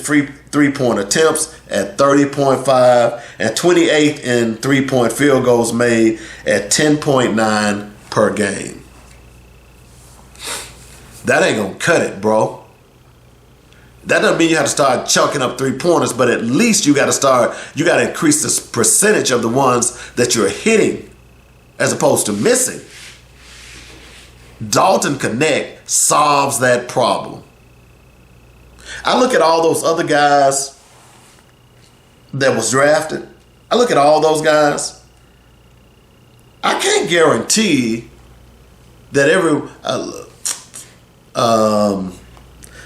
three-point attempts at 30.5, and 28th in three-point field goals made at 10.9 per game. that ain't going to cut it, bro. That doesn't mean you have to start chunking up 3-pointers, but at least you got to increase the percentage of the ones that you're hitting as opposed to missing. Dalton Connect solves that problem. I look at all those other guys that was drafted. I look at all those guys. I can't guarantee that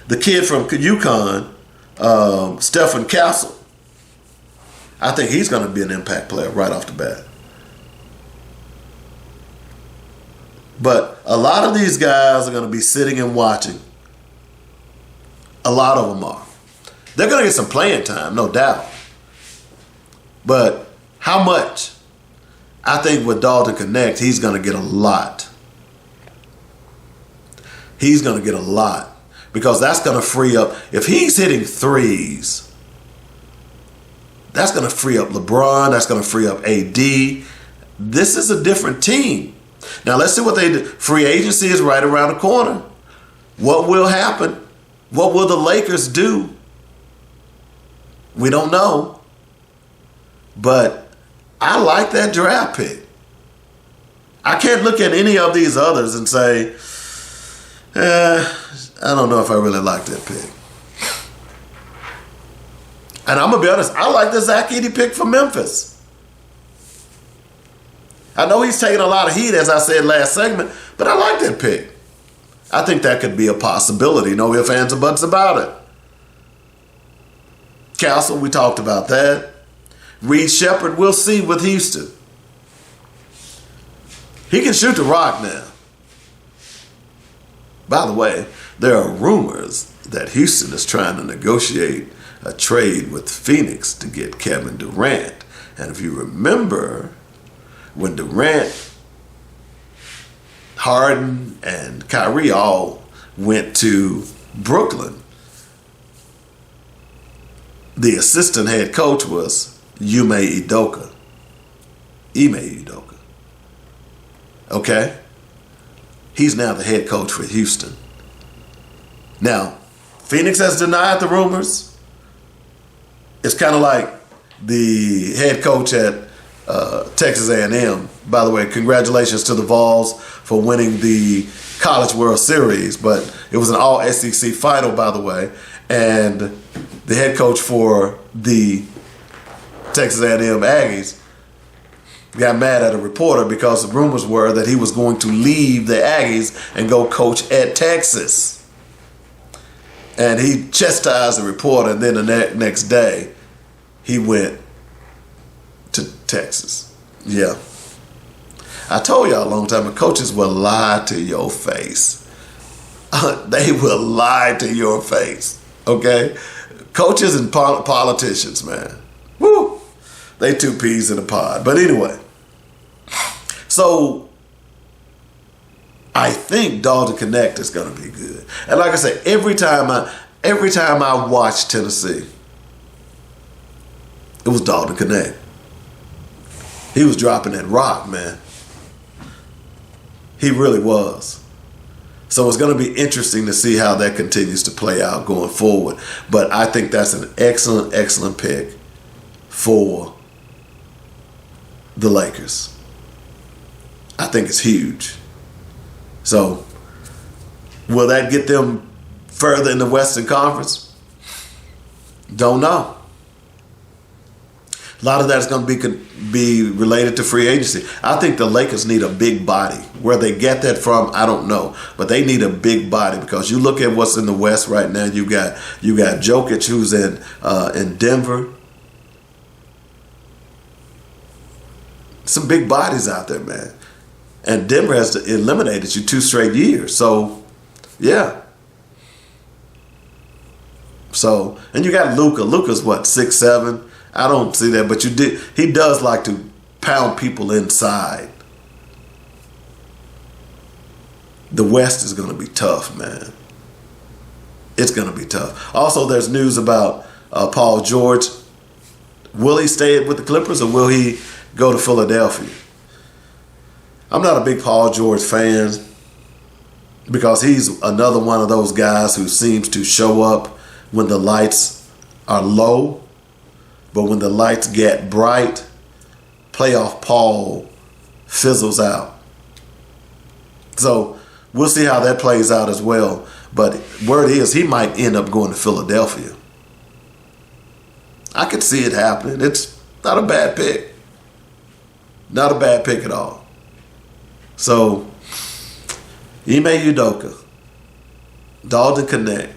the kid from UConn, Stephen Castle, I think he's going to be an impact player right off the bat. But a lot of these guys are going to be sitting and watching. A lot of them are. They're going to get some playing time, no doubt. But how much? I think with Dalton Connect, he's going to get a lot. He's going to get a lot. Because that's going to free up, if he's hitting threes, that's going to free up LeBron, that's going to free up AD. This is a different team. Now let's see what they do. Free agency is right around the corner. What will happen? What will the Lakers do? We don't know. But I like that draft pick. I can't look at any of these others and say, I don't know if I really like that pick. And I'm going to be honest, I like the Zach Edey pick from Memphis. I know he's taking a lot of heat, as I said last segment, but I like that pick. I think that could be a possibility. No ifs, ands, or buts about it. Castle, we talked about that. Reed Shepherd, we'll see with Houston. He can shoot the rock now. By the way, there are rumors that Houston is trying to negotiate a trade with Phoenix to get Kevin Durant. And if you remember, when Durant, Harden, and Kyrie all went to Brooklyn, the assistant head coach was Ime Udoka. Okay? He's now the head coach for Houston. Now, Phoenix has denied the rumors. It's kind of like the head coach at Texas A&M. By the way, congratulations to the Vols for winning the College World Series, but it was an all-SEC final, by the way, and the head coach for the Texas A&M Aggies got mad at a reporter because the rumors were that he was going to leave the Aggies and go coach at Texas. And he chastised the reporter, and then the next day, he went to Texas. Yeah. I told y'all a long time ago, coaches will lie to your face. They will lie to your face, okay? Coaches and politicians, man. Woo! They two peas in a pod. But anyway, so I think Dalton Connect is going to be good. And like I said, every time I watch Tennessee, it was Dalton Connect. He was dropping that rock, man. He really was. So it's going to be interesting to see how that continues to play out going forward. But I think that's an excellent, excellent pick for the Lakers. I think it's huge. So will that get them further in the Western Conference? Don't know. A lot of that is going to be related to free agency. I think the Lakers need a big body. Where they get that from, I don't know. But they need a big body because you look at what's in the West right now. You got Jokic, who's in Denver. Some big bodies out there, man. And Denver has eliminated you 2 straight years. So, yeah. So, and you got Luka. Luka's what, 6'7"? I don't see that, but he does like to pound people inside. The West is going to be tough, man. It's going to be tough. Also, there's news about Paul George. Will he stay with the Clippers or will he go to Philadelphia? I'm not a big Paul George fan. because he's another one of those guys who seems to show up when the lights are low, but when the lights get bright, playoff Paul fizzles out. So we'll see how that plays out as well. But word is he might end up going to Philadelphia. I could see it happening. It's not a bad pick. Not a bad pick at all. So, Ime Udoka, Dalton Connect.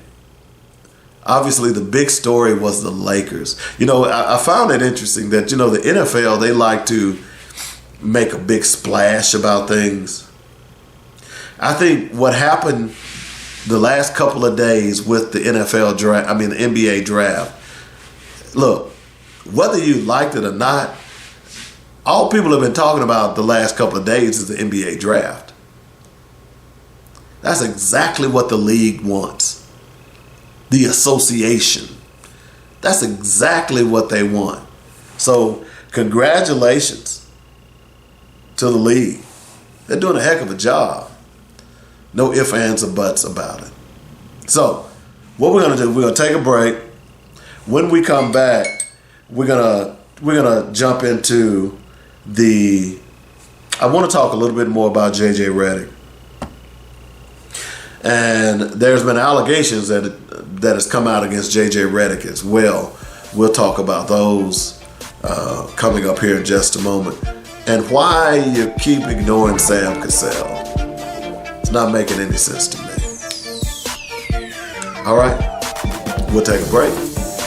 Obviously, the big story was the Lakers. You know, I found it interesting that, you know, the NFL, they like to make a big splash about things. I think what happened the last couple of days with the NFL draft, the NBA draft, look, whether you liked it or not, all people have been talking about the last couple of days is the NBA draft. That's exactly what the league wants. The association. That's exactly what they want. So, congratulations to the league. They're doing a heck of a job. No ifs, ands, or buts about it. So, what we're going to do, we're going to take a break. When we come back, we're gonna jump into I want to talk a little bit more about J.J. Redick. And there's been allegations that has come out against J.J. Redick as well. We'll talk about those coming up here in just a moment. And why you keep ignoring Sam Cassell. It's not making any sense to me. All right, we'll take a break.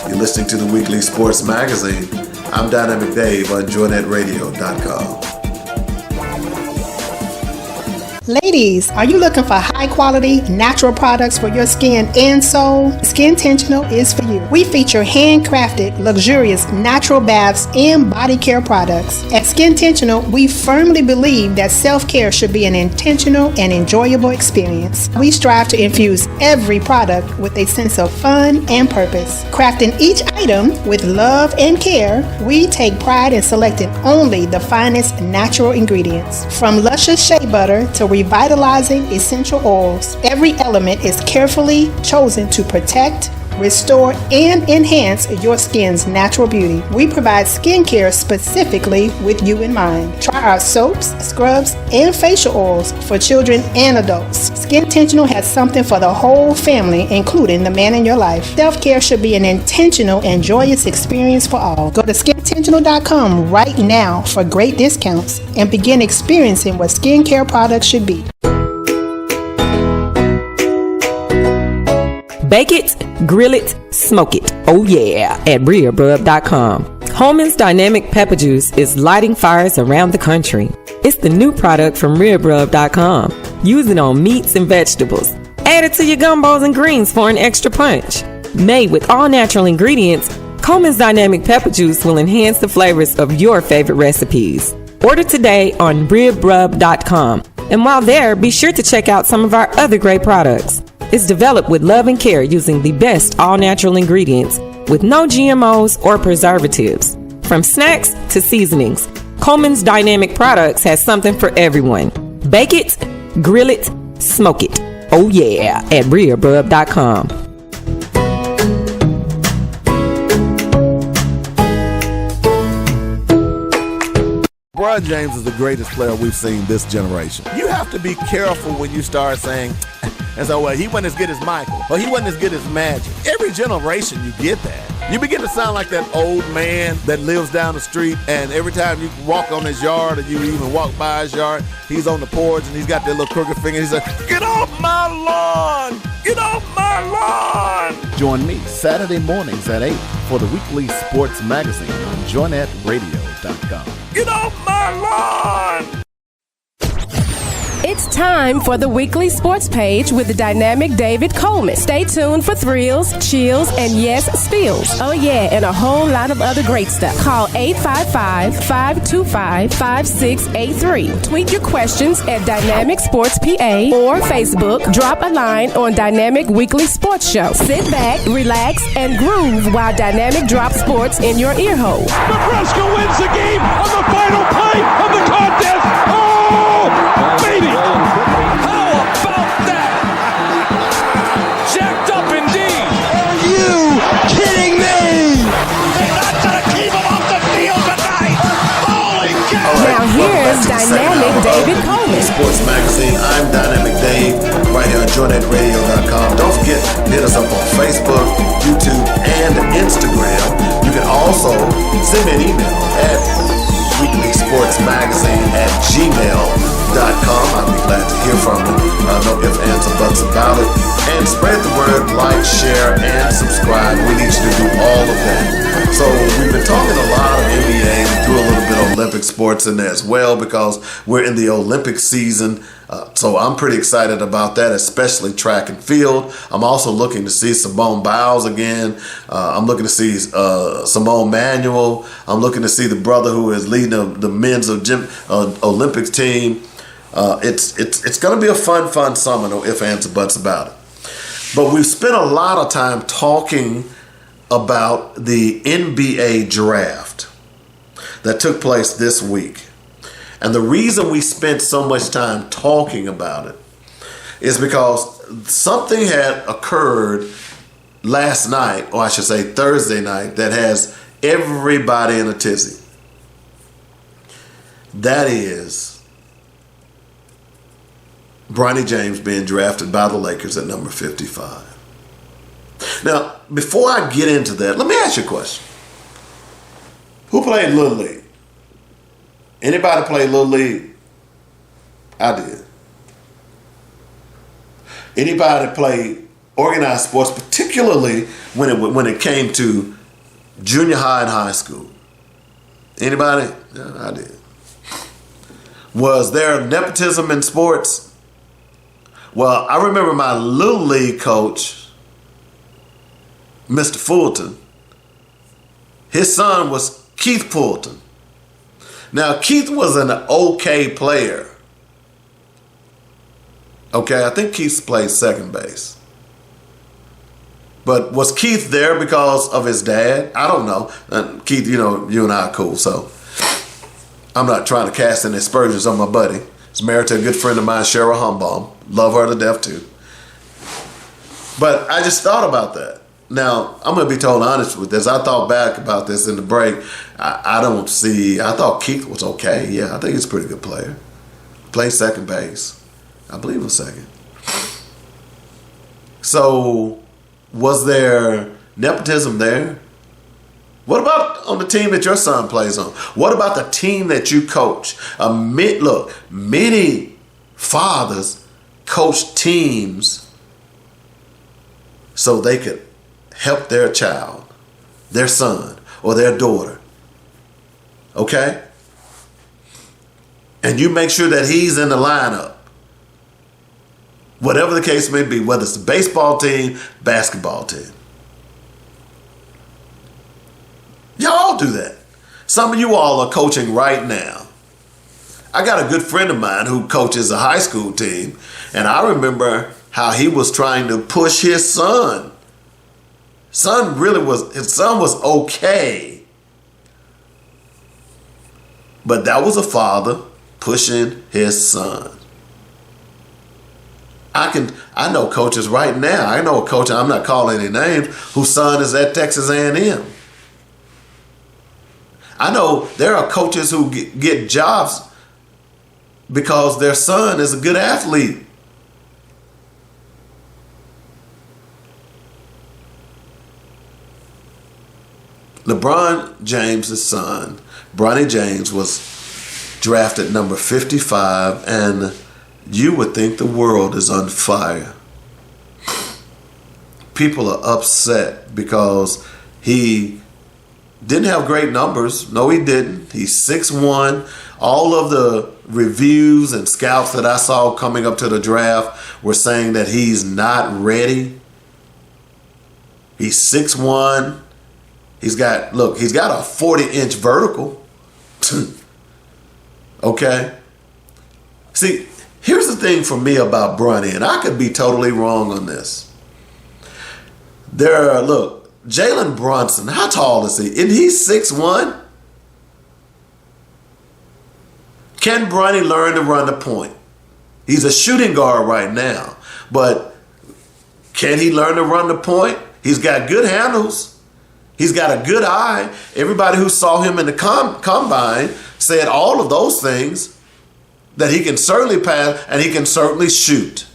You're listening to the Weekly Sports Magazine. I'm Dynamic Dave on JoyNetRadio.com. Ladies, are you looking for high quality natural products for your skin and soul? Skintentional is for you. We feature handcrafted, luxurious natural baths and body care products. At Skintentional, we firmly believe that self-care should be an intentional and enjoyable experience. We strive to infuse every product with a sense of fun and purpose. Crafting each item with love and care, we take pride in selecting only the finest natural ingredients. From luscious shea butter to revitalizing essential oils, every element is carefully chosen to protect, restore, and enhance your skin's natural beauty. We provide skincare specifically with you in mind. Try our soaps, scrubs, and facial oils for children and adults. Skintentional has something for the whole family, including the man in your life. Self-care should be an intentional and joyous experience for all. Go to skintentional.com right now for great discounts and begin experiencing what skincare products should be. Bake it, grill it, smoke it. Oh yeah, at RearBrub.com. Holman's Dynamic Pepper Juice is lighting fires around the country. It's the new product from RearBrub.com. Use it on meats and vegetables. Add it to your gumbos and greens for an extra punch. Made with all natural ingredients, Holman's Dynamic Pepper Juice will enhance the flavors of your favorite recipes. Order today on RearBrub.com. And while there, be sure to check out some of our other great products. It's developed with love and care using the best all-natural ingredients with no GMOs or preservatives. From snacks to seasonings, Coleman's Dynamic Products has something for everyone. Bake it, grill it, smoke it. Oh yeah, at RearBrub.com. LeBron James is the greatest player we've seen this generation. You have to be careful when you start saying, and so, he wasn't as good as Michael, or he wasn't as good as Magic. Every generation you get that. You begin to sound like that old man that lives down the street, and every time you walk on his yard, or you even walk by his yard, he's on the porch, and he's got that little crooked finger. He's like, get off my lawn! Get off my lawn! Join me Saturday mornings at 8 for the Weekly Sports Magazine on JoyNetRadio.com. Get off my lawn! It's time for the Weekly Sports Page with the dynamic David Coleman. Stay tuned for thrills, chills, and yes, spills. Oh yeah, and a whole lot of other great stuff. Call 855-525-5683. Tweet your questions at Dynamic Sports PA or Facebook. Drop a line on Dynamic Weekly Sports Show. Sit back, relax, and groove while Dynamic drops sports in your ear hole. Nebraska wins the game on the final play of the contest. Oh, baby! How about that? David Coleman. Sports Magazine. I'm Dynamic Dave, right here on joinnetradio.com. Don't forget, hit us up on Facebook, YouTube, and Instagram. You can also send me an email at weeklysportsmagazine@gmail.com. I'd be glad to hear from you. No ifs, ands, or buts about it. And spread the word, like, share, and subscribe. We need you to do all of that. So we've been talking a lot of NBA. We threw a little bit of Olympic sports in there as well because we're in the Olympic season. So I'm pretty excited about that, especially track and field. I'm also looking to see Simone Biles again. I'm looking to see Simone Manuel. I'm looking to see the brother who is leading the men's Olympics team. It's going to be a fun summer, no ifs, ands, or buts about it. But we've spent a lot of time talking about the NBA draft that took place this week. And the reason we spent so much time talking about it is because something had occurred last night, or I should say Thursday night, that has everybody in a tizzy. That is Bronny James being drafted by the Lakers at number 55. Now, before I get into that, let me ask you a question. Who played Little League? Anybody play Little League? I did. Anybody play organized sports, particularly when it came to junior high and high school? Anybody? Yeah, I did. Was there nepotism in sports? Well, I remember my Little League coach, Mr. Fulton. His son was Keith Fulton. Now, Keith was an okay player. Okay, I think Keith played second base. But was Keith there because of his dad? I don't know. Keith, you and I are cool, so I'm not trying to cast any aspersions on my buddy. He's married to a good friend of mine, Cheryl Humbaum. Love her to death, too. But I just thought about that. Now, I'm going to be totally honest with this. I thought back about this in the break. I thought Keith was okay. Yeah, I think he's a pretty good player. Played second base. I believe it was second. So, was there nepotism there? What about on the team that your son plays on? What about the team that you coach? Many fathers coach teams so they could help their child, their son, or their daughter. Okay? And you make sure that he's in the lineup. Whatever the case may be, whether it's the baseball team, basketball team. Y'all do that. Some of you all are coaching right now. I got a good friend of mine who coaches a high school team, and I remember how he was trying to push his son. His son was okay. But that was a father pushing his son. I know coaches right now. I know a coach, I'm not calling any names, whose son is at Texas A&M. I know there are coaches who get jobs because their son is a good athlete. LeBron James' son, Bronny James, was drafted number 55, and you would think the world is on fire. People are upset because he didn't have great numbers. No, he didn't. He's 6'1". All of the reviews and scouts that I saw coming up to the draft were saying that he's not ready. He's 6'1". He's got a 40-inch vertical. Okay? See, here's the thing for me about Bronny, and I could be totally wrong on this. Jalen Brunson, how tall is he? Isn't he 6'1"? Can Bronny learn to run the point? He's a shooting guard right now, but can he learn to run the point? He's got good handles. He's got a good eye. Everybody who saw him in the combine said all of those things. that he can certainly pass and he can certainly shoot.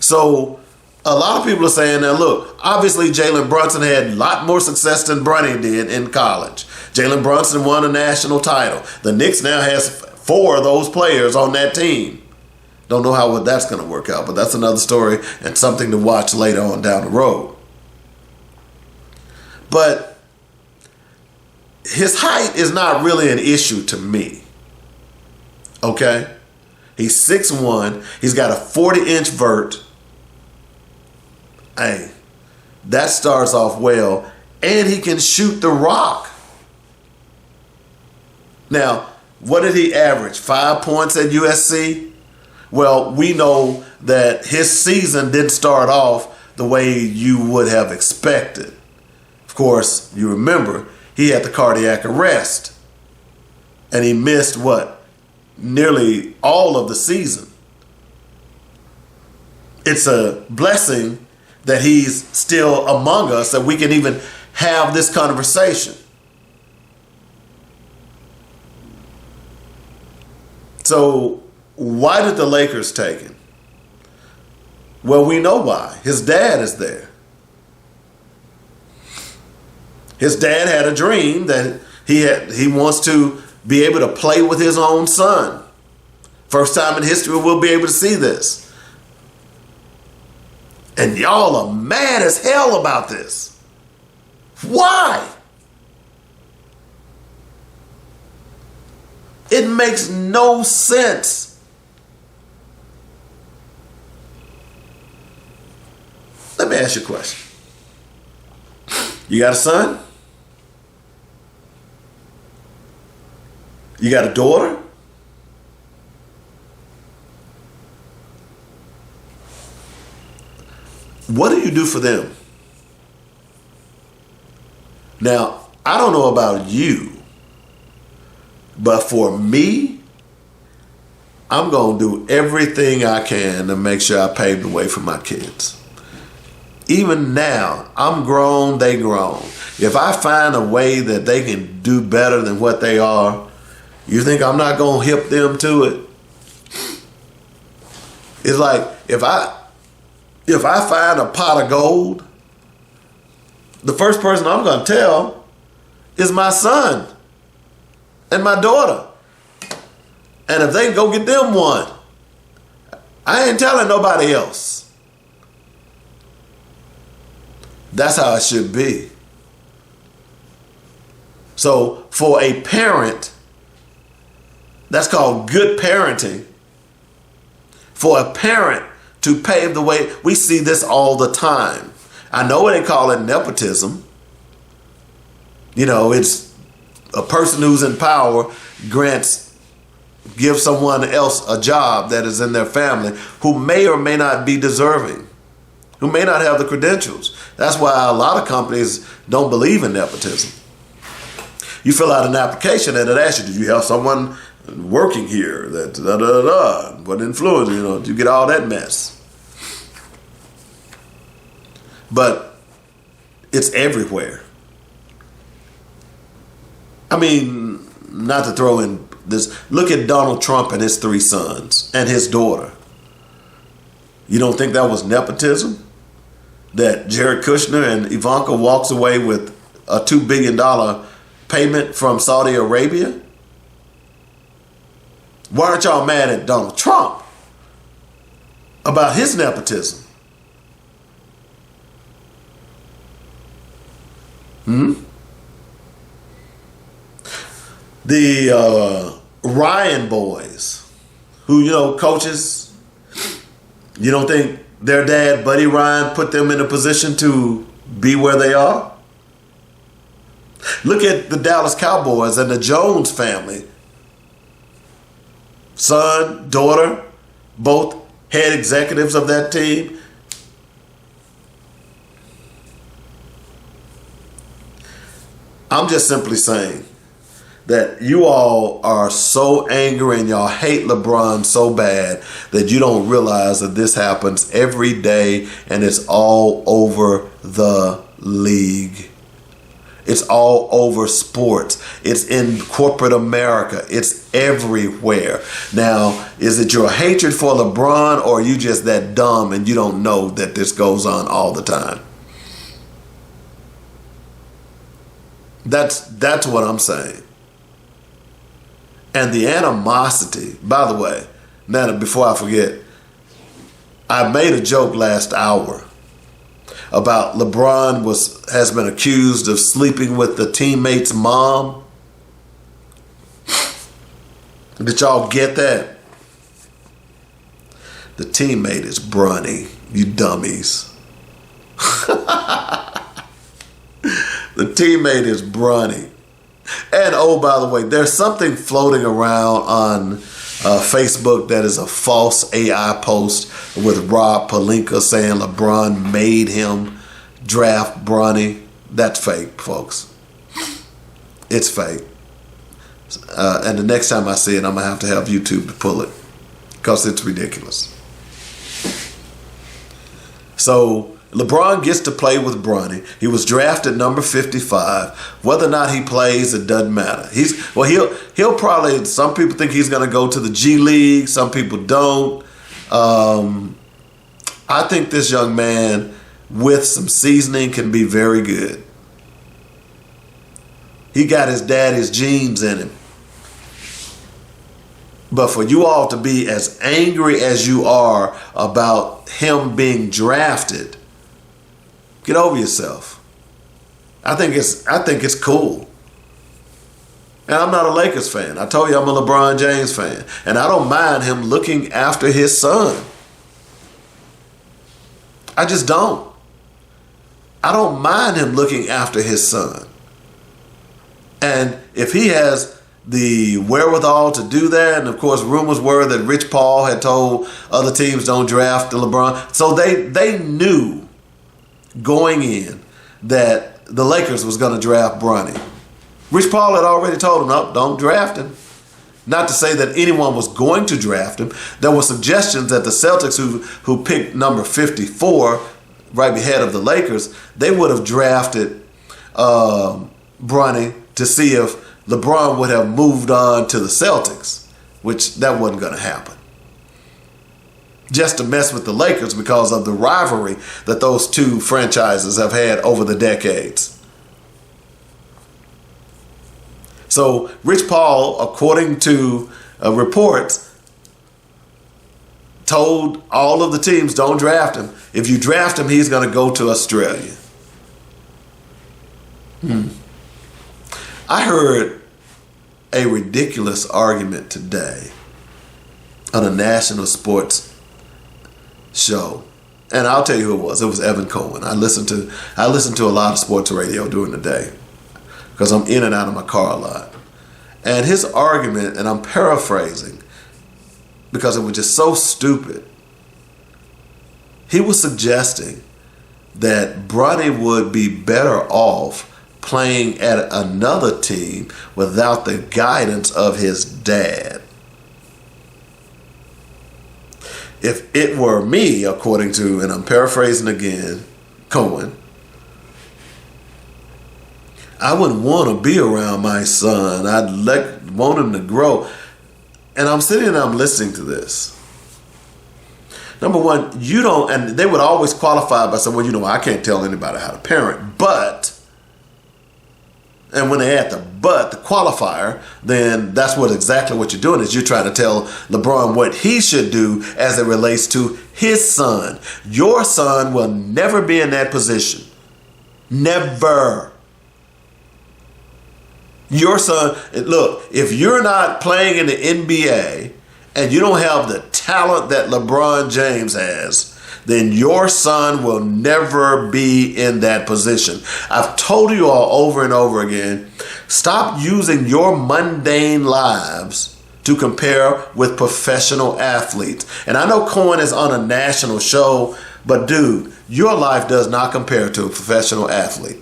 So a lot of people are saying, now look, obviously Jalen Brunson had a lot more success than Bronny did in college. Jalen Brunson won a national title. The Knicks now has 4 of those players on that team. Don't know how that's going to work out, but that's another story and something to watch later on down the road. But his height is not really an issue to me. Okay? He's 6'1". He's got a 40-inch vert. Hey, that starts off well. And he can shoot the rock. Now, what did he average? 5 points at USC? Well, we know that his season didn't start off the way you would have expected. Of course, you remember, he had the cardiac arrest. And he missed, nearly all of the season. It's a blessing that he's still among us, that we can even have this conversation. So why did the Lakers take him? Well, we know why. His dad is there. His dad had a dream that he wants to be able to play with his own son. First time in history we'll be able to see this. And y'all are mad as hell about this. Why? It makes no sense. Let me ask you a question. You got a son? You got a daughter? What do you do for them? Now, I don't know about you, but for me, I'm going to do everything I can to make sure I pave the way for my kids. Even now, I'm grown, they grown. If I find a way that they can do better than what they are, you think I'm not going to hip them to it? It's like if I find a pot of gold, the first person I'm going to tell is my son and my daughter. And if they can go get them one, I ain't telling nobody else. That's how it should be. So for a parent, that's called good parenting. For a parent to pave the way, we see this all the time. I know they call it nepotism. You know, it's a person who's in power gives someone else a job that is in their family who may or may not be deserving, who may not have the credentials. That's why a lot of companies don't believe in nepotism. You fill out an application and it asks you, do you have someone working here that what influence, you get all that mess. But it's everywhere. I mean, not to throw in this, look at Donald Trump and his 3 sons and his daughter. You don't think that was nepotism? That Jared Kushner and Ivanka walks away with a $2 billion payment from Saudi Arabia? Why aren't y'all mad at Donald Trump about his nepotism? The Ryan boys, who, coaches, you don't think their dad, Buddy Ryan, put them in a position to be where they are? Look at the Dallas Cowboys and the Jones family. Son, daughter, both head executives of that team. I'm just simply saying that you all are so angry and y'all hate LeBron so bad that you don't realize that this happens every day and it's all over the league. It's all over sports. It's in corporate America. It's everywhere. Now, is it your hatred for LeBron, or are you just that dumb and you don't know that this goes on all the time? That's what I'm saying. And the animosity, by the way, now before I forget, I made a joke last hour about LeBron has been accused of sleeping with the teammate's mom. Did y'all get that? The teammate is Bronny, you dummies. The teammate is Bronny. And oh, by the way, there's something floating around on Facebook that is a false AI post with Rob Pelinka saying LeBron made him draft Bronny. That's fake, folks. It's fake. And the next time I see it, I'm going to have YouTube to pull it because it's ridiculous. So LeBron gets to play with Bronny. He was drafted number 55. Whether or not he plays, it doesn't matter. He'll probably, some people think he's going to go to the G League. Some people don't. I think this young man with some seasoning can be very good. He got his daddy's genes in him. But for you all to be as angry as you are about him being drafted, get over yourself. I think it's cool. And I'm not a Lakers fan. I told you I'm a LeBron James fan. And I don't mind him looking after his son. I just don't. I don't mind him looking after his son. And if he has the wherewithal to do that, and of course rumors were that Rich Paul had told other teams don't draft the LeBron. So they knew going in that the Lakers was going to draft Bronny. Rich Paul had already told him, no, don't draft him. Not to say that anyone was going to draft him. There were suggestions that the Celtics, who picked number 54, right ahead of the Lakers, they would have drafted Bronny to see if LeBron would have moved on to the Celtics, which that wasn't going to happen. Just to mess with the Lakers because of the rivalry that those two franchises have had over the decades. So Rich Paul, according to reports, told all of the teams, don't draft him. If you draft him, he's going to go to Australia. I heard a ridiculous argument today on a national sports show, and I'll tell you who it was. It was Evan Cohen. I listened to a lot of sports radio during the day because I'm in and out of my car a lot. And his argument, and I'm paraphrasing because it was just so stupid, he was suggesting that Bronny would be better off playing at another team without the guidance of his dad. If it were me, according to, and I'm paraphrasing again, Cohen, I wouldn't want to be around my son. I'd want him to grow. And I'm sitting and I'm listening to this. Number one, you don't, and they would always qualify by saying, well, I can't tell anybody how to parent, but, and when they add the qualifier, then that's exactly what you're doing is you're trying to tell LeBron what he should do as it relates to his son. Your son will never be in that position. Never. Your son, look, if you're not playing in the NBA and you don't have the talent that LeBron James has, then your son will never be in that position. I've told you all over and over again, stop using your mundane lives to compare with professional athletes. And I know Cohen is on a national show, but dude, your life does not compare to a professional athlete.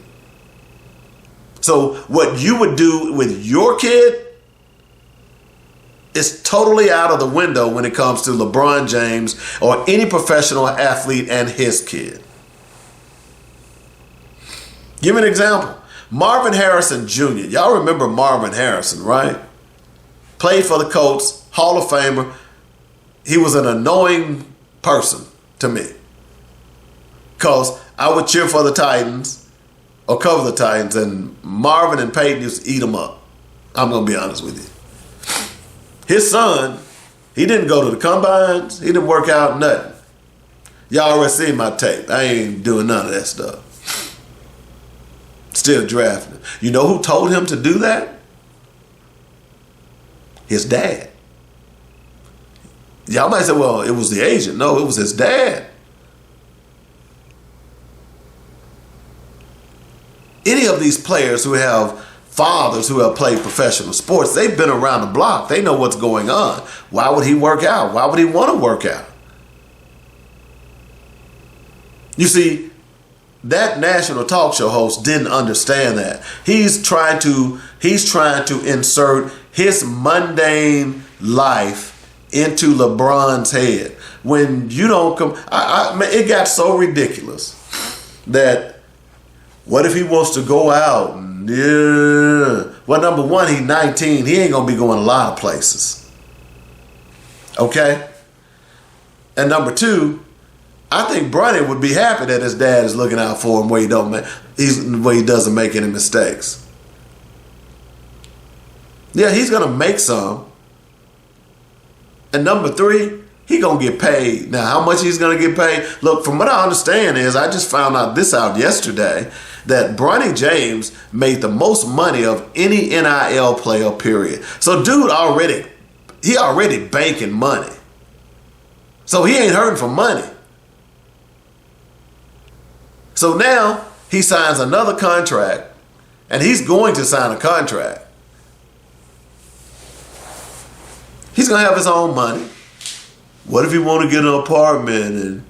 So what you would do with your kid is totally out of the window when it comes to LeBron James or any professional athlete and his kid. Give me an example. Marvin Harrison Jr. Y'all remember Marvin Harrison, right? Played for the Colts, Hall of Famer. He was an annoying person to me because I would cheer for the Titans or cover the Titans, and Marvin and Peyton used to eat them up. I'm going to be honest with you. His son, he didn't go to the combines. He didn't work out, nothing. Y'all already seen my tape. I ain't doing none of that stuff. Still drafting. You know who told him to do that? His dad. Y'all might say, well, it was the agent. No, it was his dad. Any of these players who have fathers who have played professional sports, they've been around the block. They know what's going on. Why would he work out? Why would he want to work out? You see, that national talk show host didn't understand that. He's trying to insert his mundane life into LeBron's head. When you don't come, it got so ridiculous that what if he wants to go out and well, number one, he's 19. He ain't gonna be going a lot of places. Okay? And number two, I think Bronny would be happy that his dad is looking out for him where he doesn't make any mistakes. Yeah, he's gonna make some. And number three, he gonna get paid. Now, how much he's gonna get paid? Look, from what I understand is, I just found out yesterday, that Bronny James made the most money of any NIL player, period. So dude already banking money. So he ain't hurting for money. So now he signs another contract, and he's going to sign a contract. He's going to have his own money. What if he want to get an apartment? And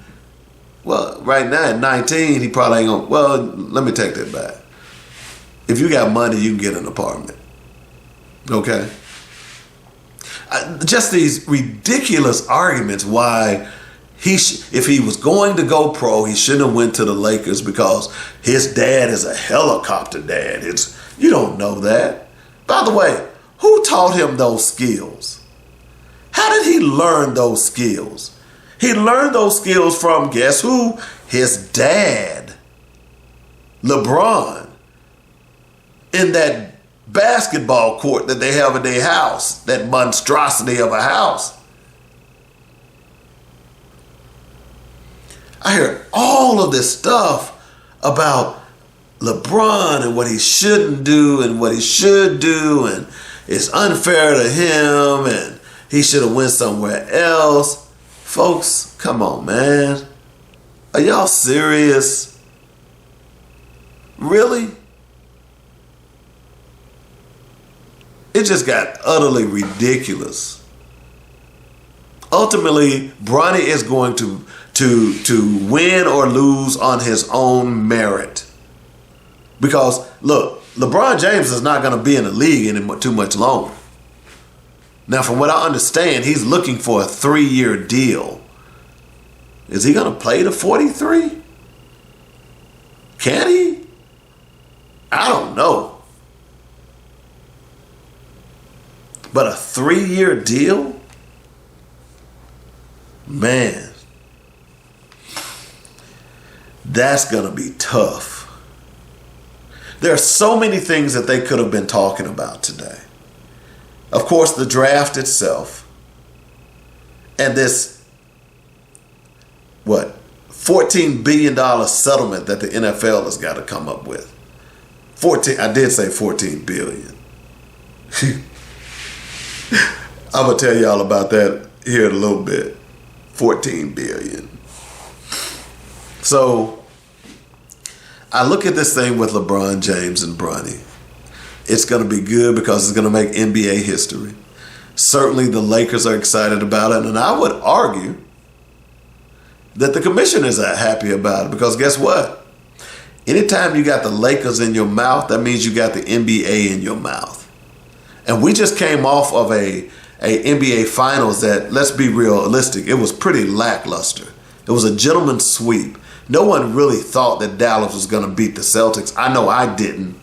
well, right now at 19, he probably ain't going to. Well, let me take that back. If you got money, you can get an apartment. Okay? Just these ridiculous arguments why if he was going to go pro, he shouldn't have went to the Lakers because his dad is a helicopter dad. You don't know that. By the way, who taught him those skills? How did he learn those skills? He learned those skills from, guess who? His dad, LeBron, in that basketball court that they have in their house, that monstrosity of a house. I heard all of this stuff about LeBron and what he shouldn't do and what he should do, and it's unfair to him and he should have went somewhere else. Folks, come on, man. Are y'all serious? Really? It just got utterly ridiculous. Ultimately, Bronny is going to win or lose on his own merit. Because, look, LeBron James is not going to be in the league anymore too much longer. Now, from what I understand, he's looking for a 3-year deal. Is he going to play to 43? Can he? I don't know. But a 3-year deal? Man, that's going to be tough. There are so many things that they could have been talking about today. Of course, the draft itself and this, $14 billion settlement that the NFL has got to come up with. I did say 14 billion. I'm going to tell y'all about that here in a little bit. 14 billion. So, I look at this thing with LeBron James and Bronny. It's going to be good because it's going to make NBA history. Certainly the Lakers are excited about it, and I would argue that the commissioners are happy about it because guess what? Anytime you got the Lakers in your mouth, that means you got the NBA in your mouth. And we just came off of a NBA Finals that, let's be realistic, it was pretty lackluster. It was a gentleman's sweep. No one really thought that Dallas was going to beat the Celtics. I know I didn't.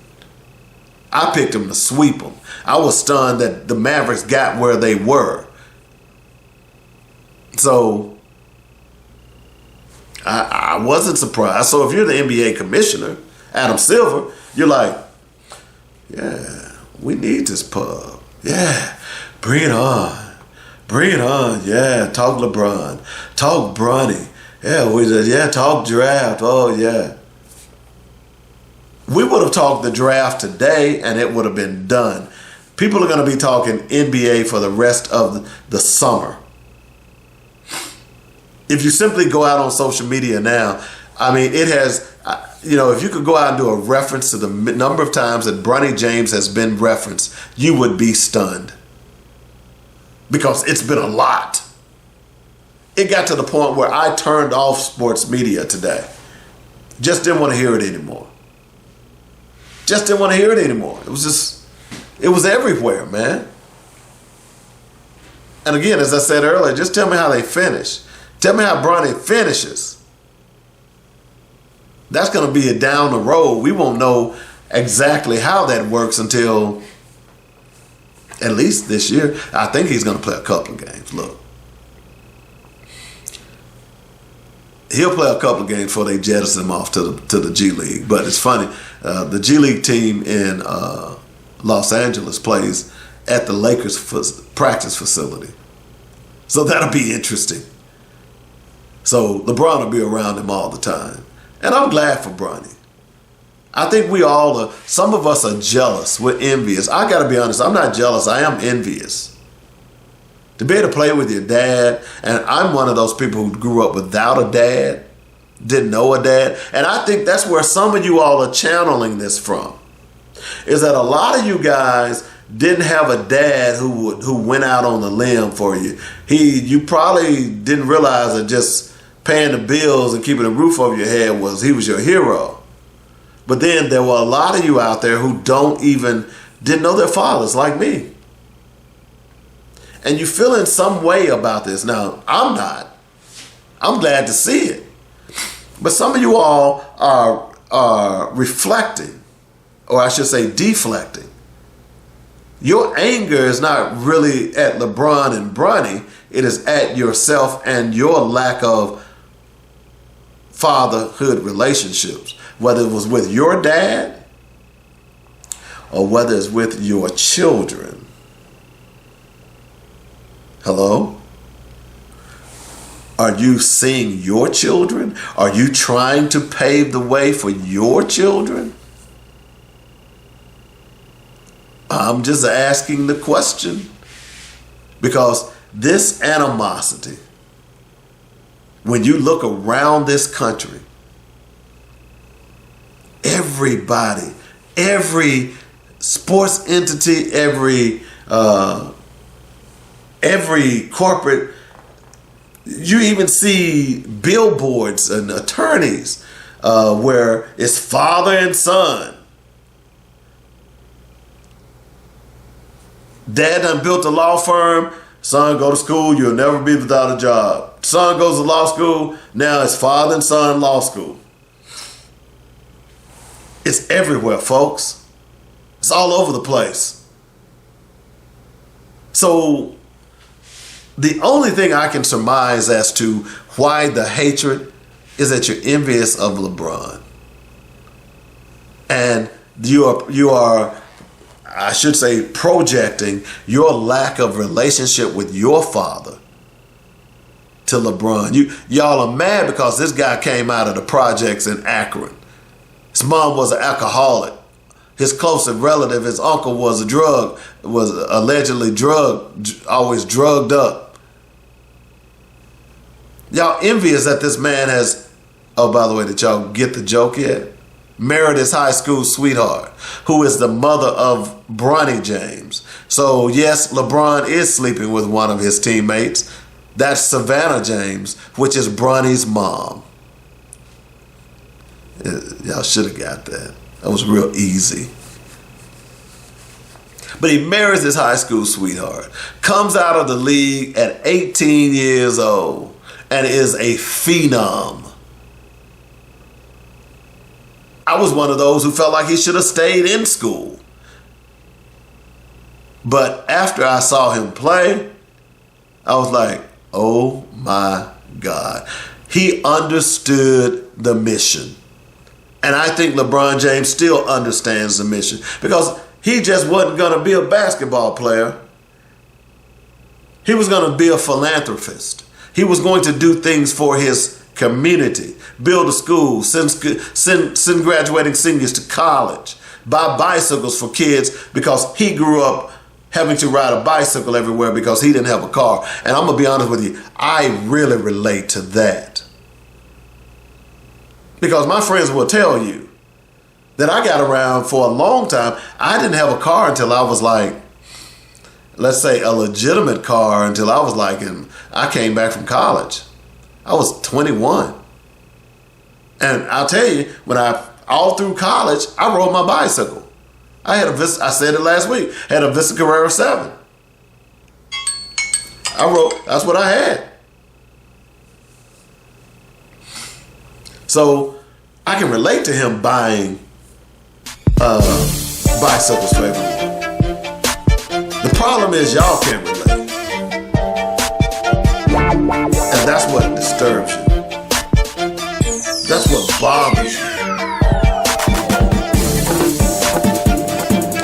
I picked them to sweep them. I was stunned that the Mavericks got where they were. So I wasn't surprised. So if you're the NBA commissioner, Adam Silver, you're like, yeah, we need this pub. Yeah, bring it on. Bring it on. Yeah, talk LeBron. Talk Bronny. Yeah, talk draft. Oh, yeah. We would have talked the draft today and it would have been done. People are going to be talking NBA for the rest of the summer. If you simply go out on social media now, I mean, it has, if you could go out and do a reference to the number of times that Bronny James has been referenced, you would be stunned. Because it's been a lot. It got to the point where I turned off sports media today. Just didn't want to hear it anymore. Just didn't want to hear it anymore. It was everywhere, man. And again, as I said earlier, just tell me how they finish. Tell me how Bronny finishes. That's going to be a down the road. We won't know exactly how that works until at least this year. I think he's going to play a couple of games. Look. He'll play a couple of games before they jettison him off to the G League. But it's funny. The G League team in Los Angeles plays at the Lakers practice facility. So that'll be interesting. So LeBron will be around him all the time. And I'm glad for Bronny. I think we all are, some of us are jealous. We're envious. I got to be honest, I'm not jealous. I am envious. To be able to play with your dad, and I'm one of those people who grew up without a dad, didn't know a dad, and I think that's where some of you all are channeling this from, is that a lot of you guys didn't have a dad who went out on the limb for you. You probably didn't realize that just paying the bills and keeping a roof over your head he was your hero. But then there were a lot of you out there who didn't know their fathers, like me. And you feel in some way about this. Now, I'm not. I'm glad to see it. But some of you all are reflecting, or I should say deflecting. Your anger is not really at LeBron and Bronny. It is at yourself and your lack of fatherhood relationships. Whether it was with your dad or whether it's with your children. Hello? Are you seeing your children? Are you trying to pave the way for your children? I'm just asking the question. Because this animosity, when you look around this country, everybody, every sports entity, every corporate, you even see billboards and attorneys where it's father and son. Dad done built a law firm, son go to school, you'll never be without a job. Son goes to law school, now it's father and son law school. It's everywhere, folks. It's all over the place. So the only thing I can surmise as to why the hatred is that you're envious of LeBron. And you are, I should say, projecting your lack of relationship with your father to LeBron. Y'all are mad because this guy came out of the projects in Akron. His mom was an alcoholic. His closest relative, his uncle, was allegedly always drugged up. Y'all envious that this man has, oh, by the way, did y'all get the joke yet? Married his high school sweetheart, who is the mother of Bronny James. So yes, LeBron is sleeping with one of his teammates. That's Savannah James, which is Bronny's mom. Y'all should have got that. That was real easy. But he marries his high school sweetheart, comes out of the league at 18 years old, and is a phenom. I was one of those who felt like he should have stayed in school. But after I saw him play, I was like, oh my God. He understood the mission. And I think LeBron James still understands the mission because he just wasn't going to be a basketball player. He was going to be a philanthropist. He was going to do things for his community, build a school, send graduating seniors to college, buy bicycles for kids because he grew up having to ride a bicycle everywhere because he didn't have a car. And I'm going to be honest with you, I really relate to that. Because my friends will tell you that I got around for a long time. I didn't have a car until I was like, let's say a legitimate car until I was like, I came back from college. I was 21. And I'll tell you, all through college, I rode my bicycle. I said it last week, had a Vista Carrera 7. That's what I had. So I can relate to him buying bicycles for everyone. The problem is y'all can't relate. And that's what disturbs you. That's what bothers you.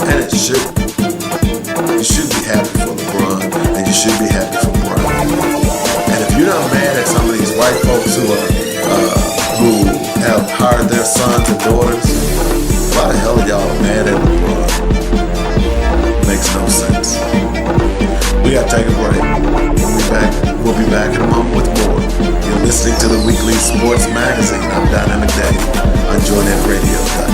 And it should. You should be happy for LeBron, and you should be happy for Brian. And if you're not mad at some of these white folks who have hired their sons and daughters, why the hell are y'all mad at LeBron? Makes no sense. We gotta take a break. We'll be back in a moment with more. You're listening to the Weekly Sports Magazine. I'm Dynamic Dave on JoyNetRadio.com.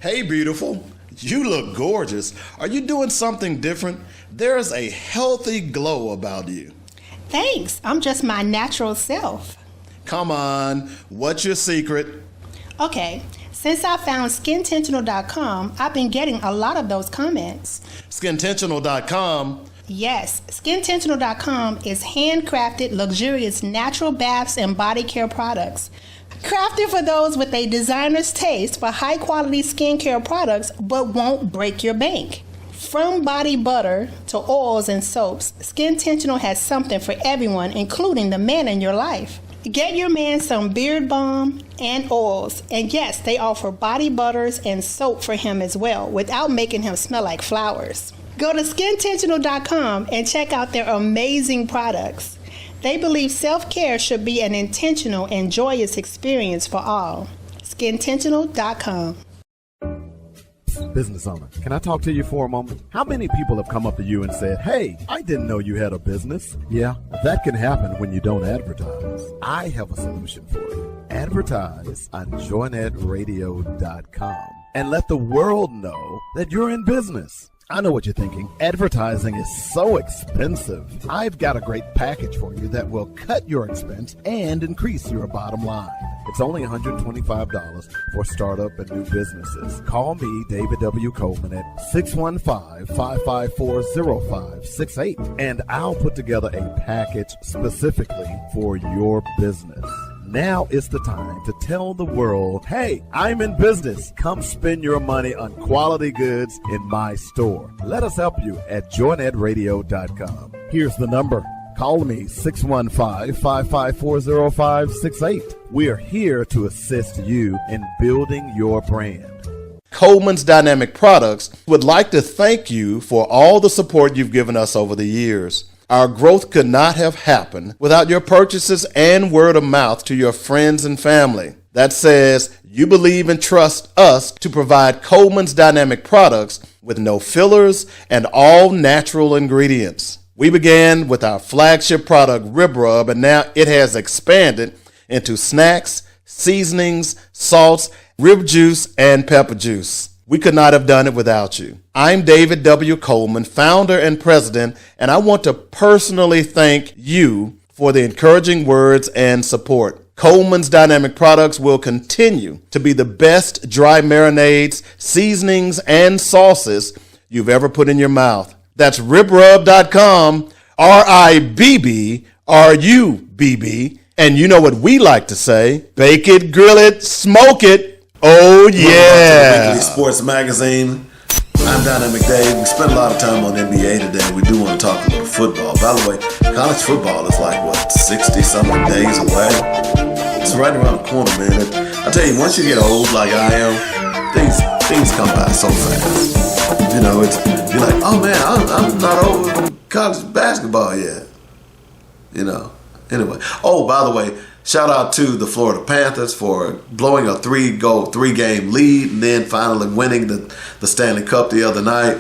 Hey, beautiful. You look gorgeous. Are you doing something different? There's a healthy glow about you. Thanks. I'm just my natural self. Come on. What's your secret? Okay. Since I found SkinTentional.com, I've been getting a lot of those comments. SkinTentional.com? Yes. SkinTentional.com is handcrafted, luxurious natural baths and body care products. Crafted for those with a designer's taste for high-quality skincare products but won't break your bank. From body butter to oils and soaps, SkinTentional has something for everyone, including the man in your life. Get your man some beard balm and oils. And yes, they offer body butters and soap for him as well, without making him smell like flowers. Go to SkinTentional.com and check out their amazing products. They believe self-care should be an intentional and joyous experience for all. SkinTentional.com. Business owner, can I talk to you for a moment? How many people have come up to you and said, hey, I didn't know you had a business? Yeah, that can happen when you don't advertise. I have a solution for you. Advertise on JoyNetRadio.com and let the world know that you're in business. I know what you're thinking. Advertising is so expensive. I've got a great package for you that will cut your expense and increase your bottom line. It's only $125 for startup and new businesses. Call me, David W. Coleman, at 615-554-0568, and I'll put together a package specifically for your business. Now is the time to tell the world, hey, I'm in business. Come spend your money on quality goods in my store. Let us help you at JoyNetRadio.com. Here's the number. Call me, 615-554-0568. We are here to assist you in building your brand. Coleman's Dynamic Products would like to thank you for all the support you've given us over the years. Our growth could not have happened without your purchases and word of mouth to your friends and family. That says you believe and trust us to provide Coleman's Dynamic Products with no fillers and all natural ingredients. We began with our flagship product, Rib Rub, and now it has expanded into snacks, seasonings, salts, rib juice, and pepper juice. We could not have done it without you. I'm David W. Coleman, founder and president, and I want to personally thank you for the encouraging words and support. Coleman's Dynamic Products will continue to be the best dry marinades, seasonings, and sauces you've ever put in your mouth. That's ribrub.com RIBBRUBB. And you know what we like to say, bake it, grill it, smoke it. Oh, yeah. Welcome to the Weekly Sports Magazine. I'm Dynamic Dave. We spent a lot of time on NBA today. We do want to talk a little football. By the way, college football is like, 60-something days away? It's right around the corner, man. I tell you, once you get old like I am, things come by so fast. You know, you're like, oh man, I'm not over college basketball yet. You know, anyway. Oh, by the way, shout out to the Florida Panthers for blowing a 3-game lead and then finally winning the Stanley Cup the other night.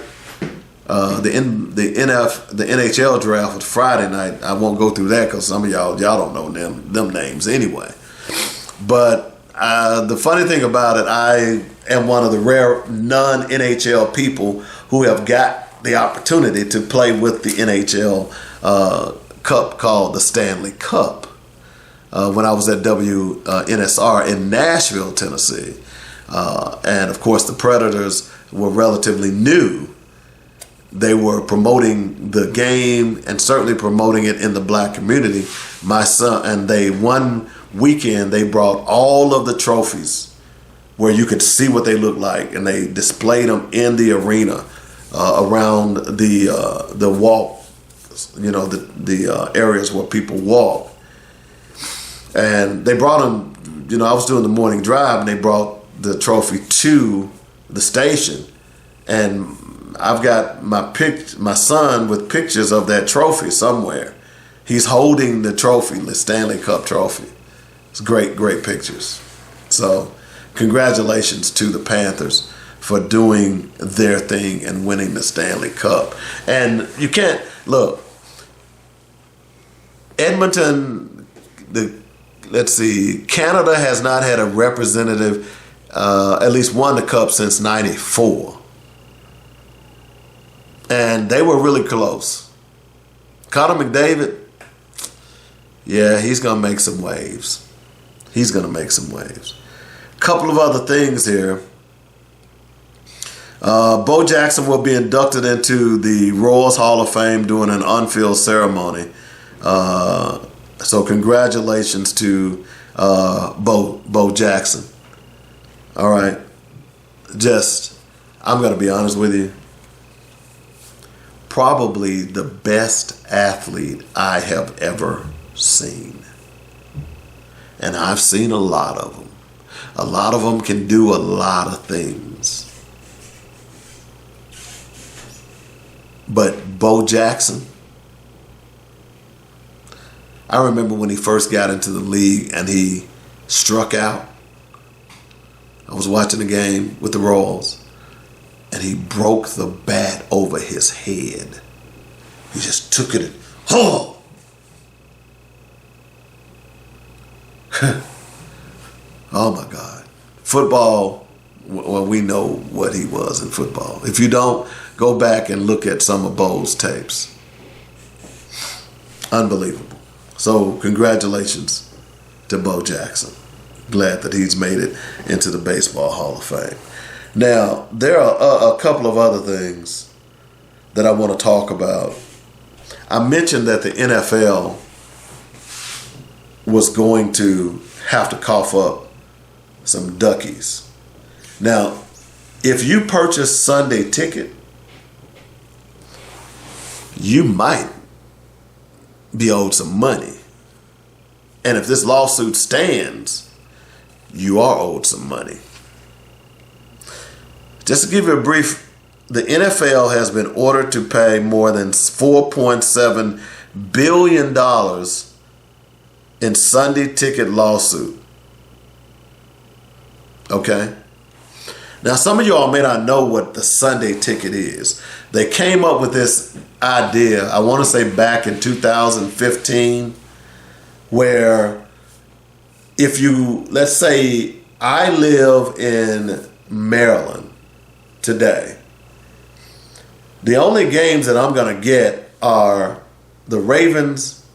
The NHL draft was Friday night. I won't go through that because some of y'all don't know them names anyway. But the funny thing about it, I am one of the rare non-NHL people who have got the opportunity to play with the NHL Cup called the Stanley Cup. When I was at WNSR in Nashville, Tennessee. And of course the Predators were relatively new. They were promoting the game and certainly promoting it in the black community. My son, and one weekend they brought all of the trophies where you could see what they looked like, and they displayed them in the arena around the walk, the areas where people walk. And they brought them, I was doing the morning drive, and they brought the trophy to the station. And I've got my son with pictures of that trophy somewhere. He's holding the trophy, the Stanley Cup trophy. It's great, great pictures. So congratulations to the Panthers for doing their thing and winning the Stanley Cup. And you can't, look, Edmonton, Canada has not had a representative, at least won the cup since '94. And they were really close. Connor McDavid, yeah, he's going to make some waves. Couple of other things here. Bo Jackson will be inducted into the Royals Hall of Fame during an on-field ceremony. So congratulations to Bo Jackson. All right. I'm going to be honest with you. Probably the best athlete I have ever seen. And I've seen a lot of them. A lot of them can do a lot of things. But Bo Jackson, I remember when he first got into the league and he struck out. I was watching the game with the Royals, and he broke the bat over his head. He just took it and, oh! Oh my God. Football, well, we know what he was in football. If you don't, go back and look at some of Bo's tapes. Unbelievable. So congratulations to Bo Jackson. Glad that he's made it into the Baseball Hall of Fame. Now, there are a couple of other things that I want to talk about. I mentioned that the NFL was going to have to cough up some duckies. Now, if you purchase Sunday ticket, you might be owed some money. And if this lawsuit stands, you are owed some money. Just to give you a brief, the NFL has been ordered to pay more than $4.7 billion in Sunday ticket lawsuit. Okay? Now, some of y'all may not know what the Sunday ticket is. They came up with this idea, I want to say back in 2015, where if you, let's say I live in Maryland today, the only games that I'm going to get are the Ravens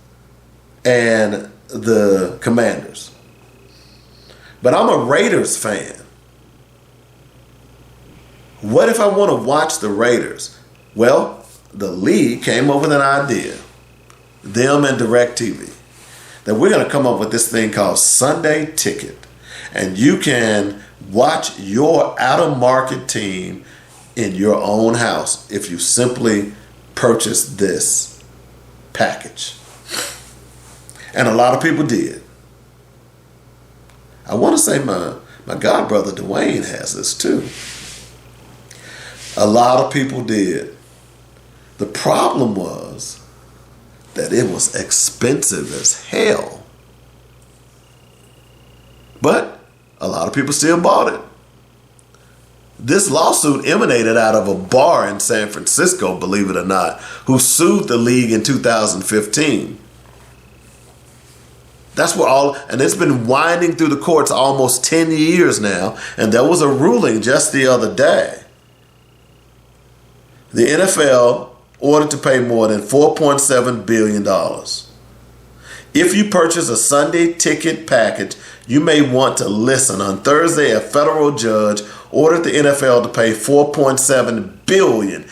and the Commanders. But I'm a Raiders fan. What if I want to watch the Raiders? Well, the league came up with an idea. them and DirecTV, that we're going to come up with this thing called Sunday Ticket. And you can watch your out-of-market team in your own house if you simply purchase this package. And a lot of people did. I want to say my godbrother Dwayne has this too. A lot of people did. The problem was that it was expensive as hell. But a lot of people still bought it. This lawsuit emanated out of a bar in San Francisco, believe it or not, who sued the league in 2015. That's where and it's been winding through the courts almost 10 years now, and there was a ruling just the other day. The NFL ordered to pay more than $4.7 billion. If you purchase a Sunday Ticket package, you may want to listen. On Thursday, a federal judge ordered the NFL to pay $4.7 billion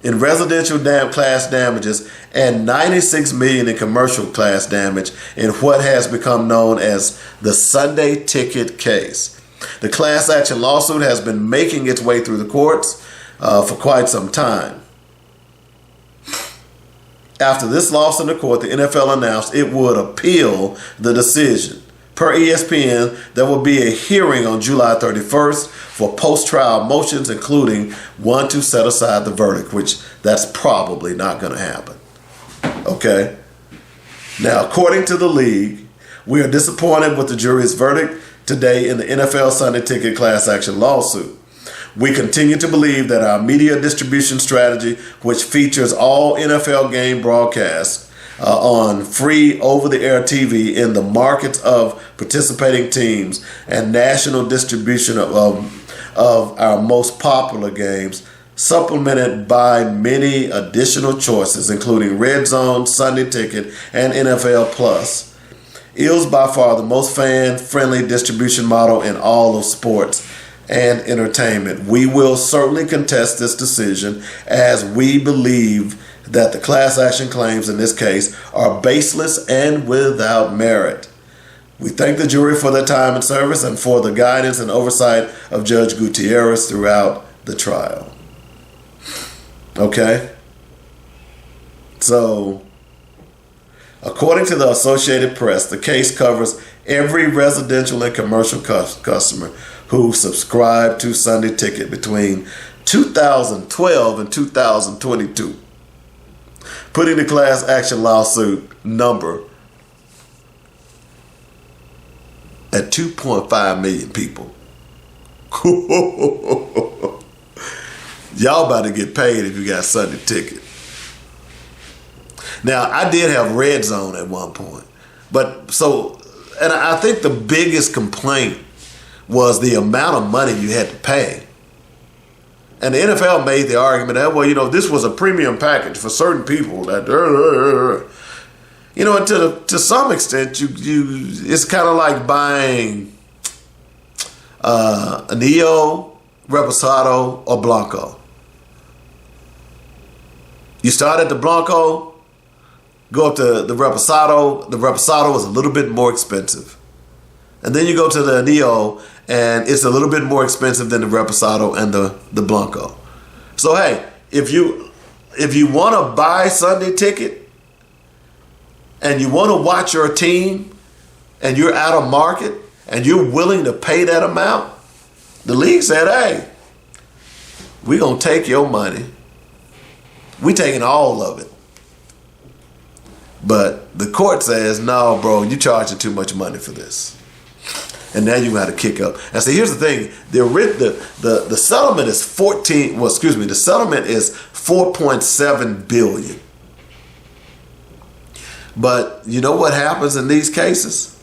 in residential class damages and $96 million in commercial class damage in what has become known as the Sunday Ticket case. The class action lawsuit has been making its way through the courts for quite some time. After this loss in the court, the NFL announced it would appeal the decision. Per ESPN, there will be a hearing on July 31st for post-trial motions, including one to set aside the verdict, which that's probably not going to happen. Okay? Now, according to the league, we are disappointed with the jury's verdict today in the NFL Sunday Ticket class action lawsuit. We continue to believe that our media distribution strategy, which features all NFL game broadcasts on free over-the-air TV in the markets of participating teams and national distribution of our most popular games, supplemented by many additional choices, including Red Zone, Sunday Ticket, and NFL Plus, is by far the most fan-friendly distribution model in all of sports and entertainment. We will certainly contest this decision, as we believe that the class action claims in this case are baseless and without merit. We thank the jury for their time and service and for the guidance and oversight of Judge Gutierrez throughout the trial. Okay? So, according to the Associated Press, the case covers every residential and commercial customer who subscribed to Sunday Ticket between 2012 and 2022, putting the class action lawsuit number at 2.5 million people. Y'all about to get paid if you got Sunday Ticket. Now, I did have Red Zone at one point, and I think the biggest complaint was the amount of money you had to pay. And the NFL made the argument that, well, this was a premium package for certain people. That, and to some extent, it's kind of like buying a Neo, Reposado, or Blanco. You start at the Blanco, go up to the Reposado. The Reposado is a little bit more expensive. And then you go to the Neo, and it's a little bit more expensive than the Reposado and the Blanco. So, hey, if you want to buy Sunday Ticket and you want to watch your team and you're out of market and you're willing to pay that amount, the league said, hey, we're going to take your money. We're taking all of it. But the court says, no, bro, you're charging too much money for this. And now you got to kick up. And see, here's the thing: the settlement is the settlement is $4.7 billion. But you know what happens in these cases?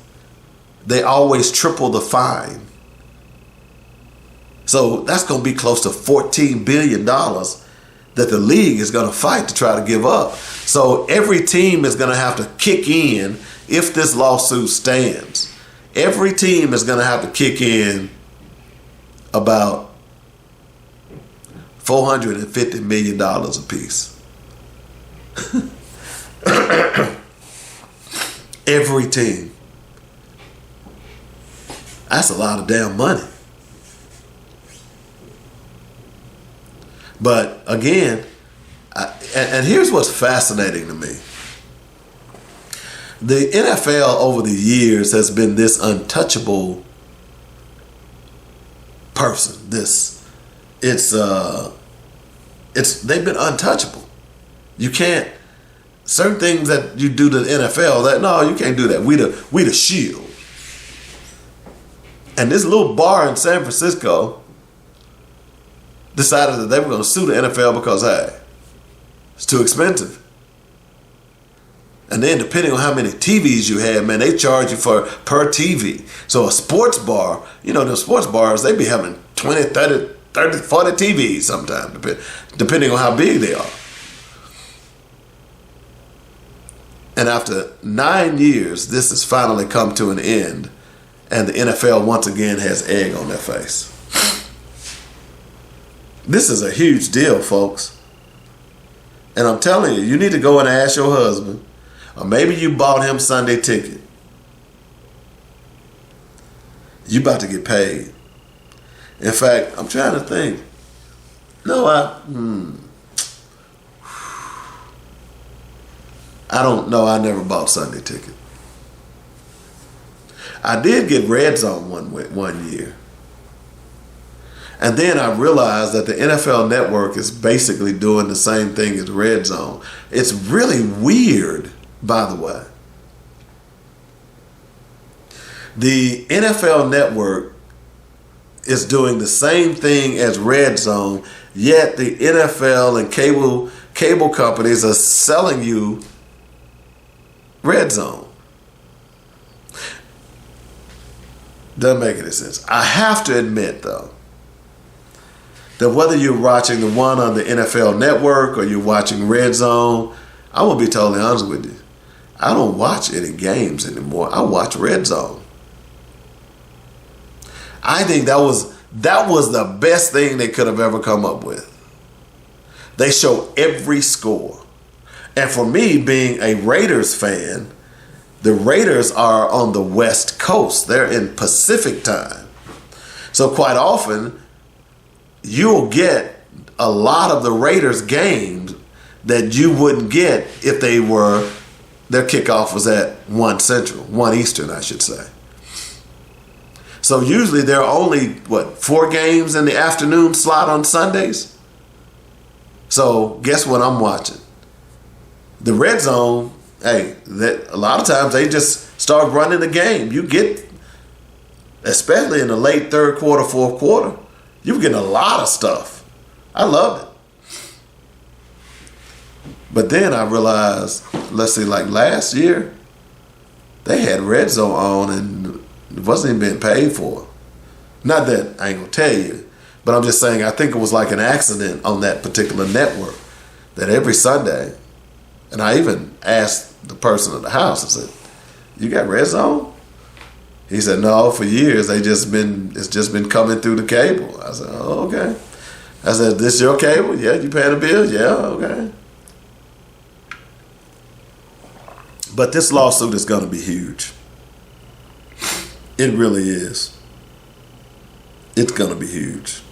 They always triple the fine. So that's going to be close to $14 billion that the league is going to fight to try to give up. So every team is going to have to kick in if this lawsuit stands. Every team is going to have to kick in about $450 million apiece. Every team. That's a lot of damn money. But again, and here's what's fascinating to me. The NFL over the years has been this untouchable person. They've been untouchable. You can't, certain things that you do to the NFL, no, you can't do that. We the shield. And this little bar in San Francisco decided that they were going to sue the NFL because, hey, it's too expensive. And then depending on how many TVs you have, man, they charge you for per TV. So a sports bar, the sports bars, they be having 20, 30, 40 TVs sometimes, depending on how big they are. And after 9 years, this has finally come to an end. And the NFL once again has egg on their face. This is a huge deal, folks. And I'm telling you, you need to go and ask your husband, or maybe you bought him Sunday ticket. You about to get paid. In fact, I'm trying to think. No, I don't know. I never bought Sunday ticket. I did get Red Zone one year. And then I realized that the NFL Network is basically doing the same thing as Red Zone. It's really weird, by the way. The NFL Network is doing the same thing as Red Zone, yet the NFL and cable companies are selling you Red Zone. Doesn't make any sense. I have to admit, though, that whether you're watching the one on the NFL Network or you're watching Red Zone, I'm going to be totally honest with you. I don't watch any games anymore. I watch Red Zone. I think that was the best thing they could have ever come up with. They show every score. And for me, being a Raiders fan, the Raiders are on the West Coast. They're in Pacific time. So quite often, you'll get a lot of the Raiders games that you wouldn't get if their kickoff was at 1 Central, 1 Eastern, I should say. So usually there are only, 4 games in the afternoon slot on Sundays? So guess what I'm watching? The Red Zone, a lot of times they just start running the game. You get, especially in the late third quarter, fourth quarter, you're getting a lot of stuff. I loved it. But then I realized, let's see, like last year, they had Red Zone on and it wasn't even being paid for. Not that I ain't gonna tell you, but I'm just saying I think it was like an accident on that particular network that every Sunday, and I even asked the person at the house, I said, "You got Red Zone?" He said, "No, for years it's just been coming through the cable." I said, "Oh, okay." I said, "This your cable? Yeah, you paying the bill? Yeah, okay." But this lawsuit is going to be huge. It really is. It's going to be huge.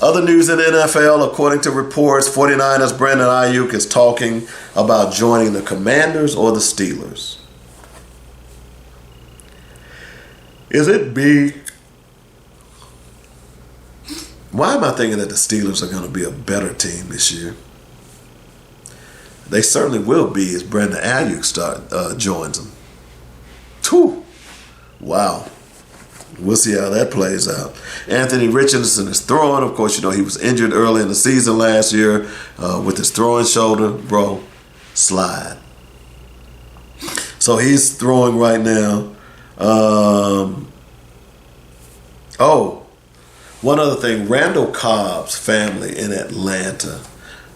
Other news in the NFL, according to reports, 49ers Brandon Ayuk is talking about joining the Commanders or the Steelers. Is it big? Why am I thinking that the Steelers are going to be a better team this year? They certainly will be as Brandon Ayuk joins them. Whew. Wow. We'll see how that plays out. Anthony Richardson is throwing. Of course, he was injured early in the season last year with his throwing shoulder. Bro, slide. So he's throwing right now. One other thing. Randall Cobb's family in Atlanta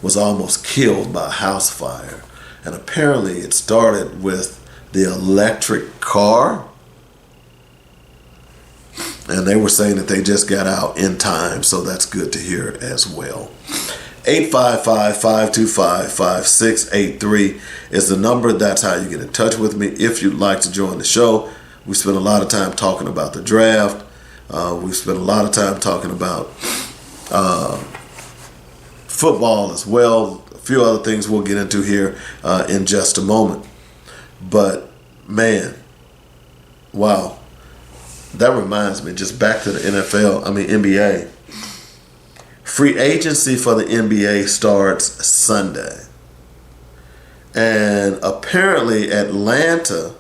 was almost killed by a house fire. And apparently it started with the electric car. And they were saying that they just got out in time, so that's good to hear as well. 855-525-5683 is the number. That's how you get in touch with me if you'd like to join the show. We spent a lot of time talking about the draft. We spent a lot of time talking about football as well. A few other things we'll get into here in just a moment. But, man, wow. That reminds me, just back to the NBA. Free agency for the NBA starts Sunday. And apparently Atlanta,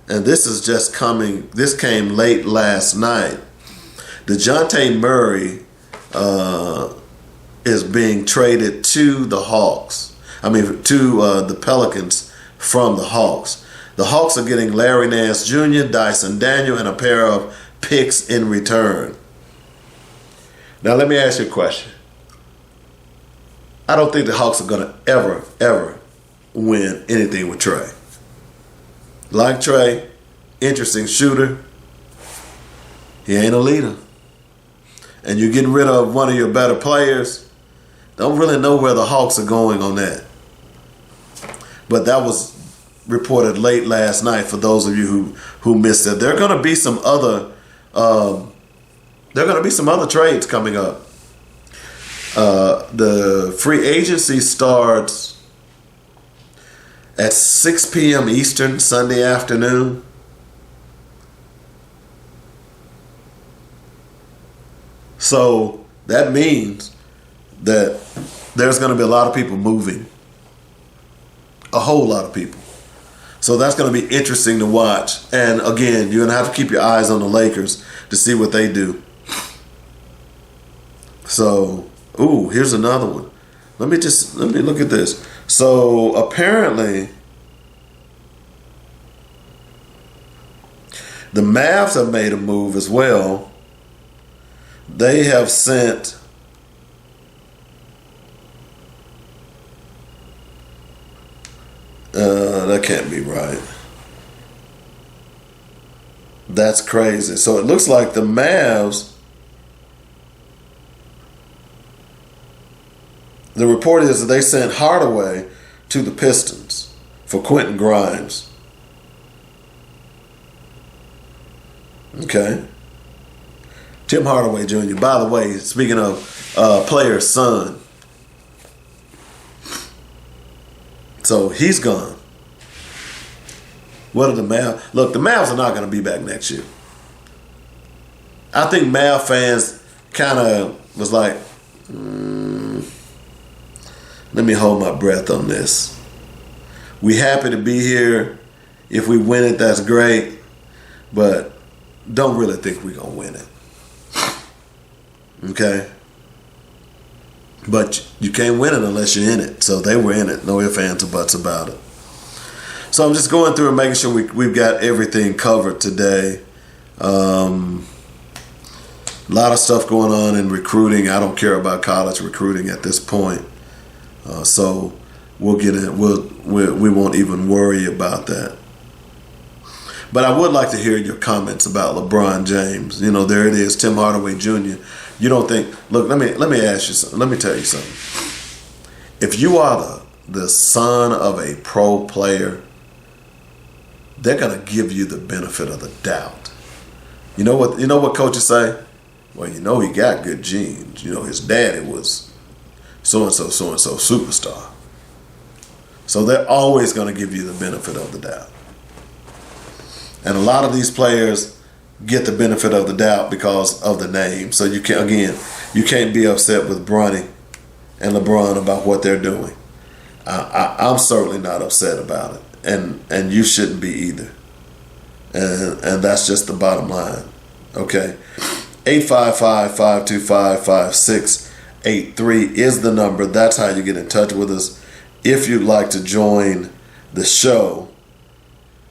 and this came late last night, DeJounte Murray is being traded to the the Pelicans from the Hawks. The Hawks are getting Larry Nance Jr., Dyson Daniel, and a pair of picks in return. Now, let me ask you a question. I don't think the Hawks are going to ever win anything with Trey. Like Trey, interesting shooter. He ain't a leader. And you're getting rid of one of your better players. Don't really know where the Hawks are going on that. But that was reported late last night for those of you who missed it. There are going to be some other trades coming up. The free agency starts at 6 p.m. Eastern Sunday afternoon. So that means that there's going to be a lot of people moving. A whole lot of people. So that's going to be interesting to watch. And again, you're going to have to keep your eyes on the Lakers to see what they do. So, here's another one. Let me look at this. So apparently the Mavs have made a move as well. They have sent that can't be right. That's crazy. So it looks like the Mavs, the report is that they sent Hardaway to the Pistons for Quentin Grimes. Okay. Tim Hardaway Jr. By the way, speaking of player's son, so he's gone. What are the Mavs? Look, the Mavs are not going to be back next year. I think Mav fans kind of was like, let me hold my breath on this. We happy to be here. If we win it, that's great. But don't really think we're going to win it. Okay? But you can't win it unless you're in it. So they were in it. No ifs, ands, or buts about it. So I'm just going through and making sure we've got everything covered today. A lot of stuff going on in recruiting. I don't care about college recruiting at this point. So we'll get in. We won't even worry about that. But I would like to hear your comments about LeBron James. You know, there it is, Tim Hardaway Jr. You don't think? Look, let me ask you something. Let me tell you something. If you are the son of a pro player, they're gonna give you the benefit of the doubt. You know what coaches say? Well, you know he got good genes. You know his daddy was so and so superstar. So they're always gonna give you the benefit of the doubt. And a lot of these players get the benefit of the doubt because of the name. So you can't be upset with Bronny and LeBron about what they're doing. I'm certainly not upset about it. And you shouldn't be either. And that's just the bottom line. Okay. 855-525-5683 is the number. That's how you get in touch with us. If you'd like to join the show,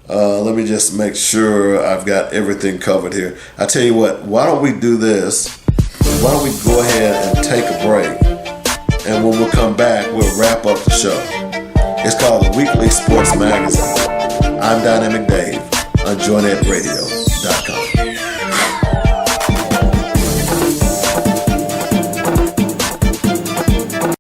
let me just make sure I've got everything covered here. I tell you what, why don't we do this? Why don't we go ahead and take a break? And when we'll come back, we'll wrap up the show. It's called the Weekly Sports Magazine. I'm Dynamic Dave on JoinedRadio.com.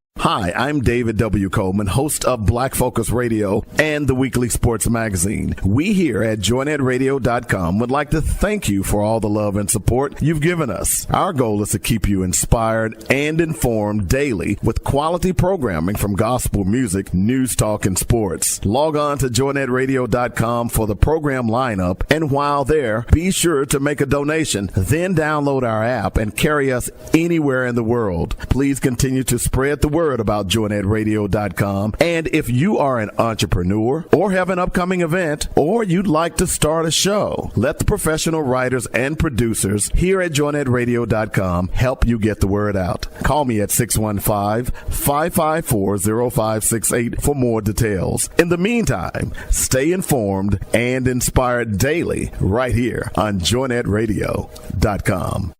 Hi, I'm David W. Coleman, host of Black Focus Radio and the Weekly Sports Magazine. We here at JoinedRadio.com would like to thank you for all the love and support you've given us. Our goal is to keep you inspired and informed daily with quality programming from gospel music, news, talk, and sports. Log on to JoinedRadio.com for the program lineup, and while there, be sure to make a donation. Then download our app and carry us anywhere in the world. Please continue to spread the word about JoinedRadio.com. And if you are an entrepreneur or have an upcoming event or you'd like to start a show, let the professional writers and producers here at JoinedRadio.com help you get the word out. Call me at 615-554-0568 for more details. In the meantime, stay informed and inspired daily right here on JoinedRadio.com.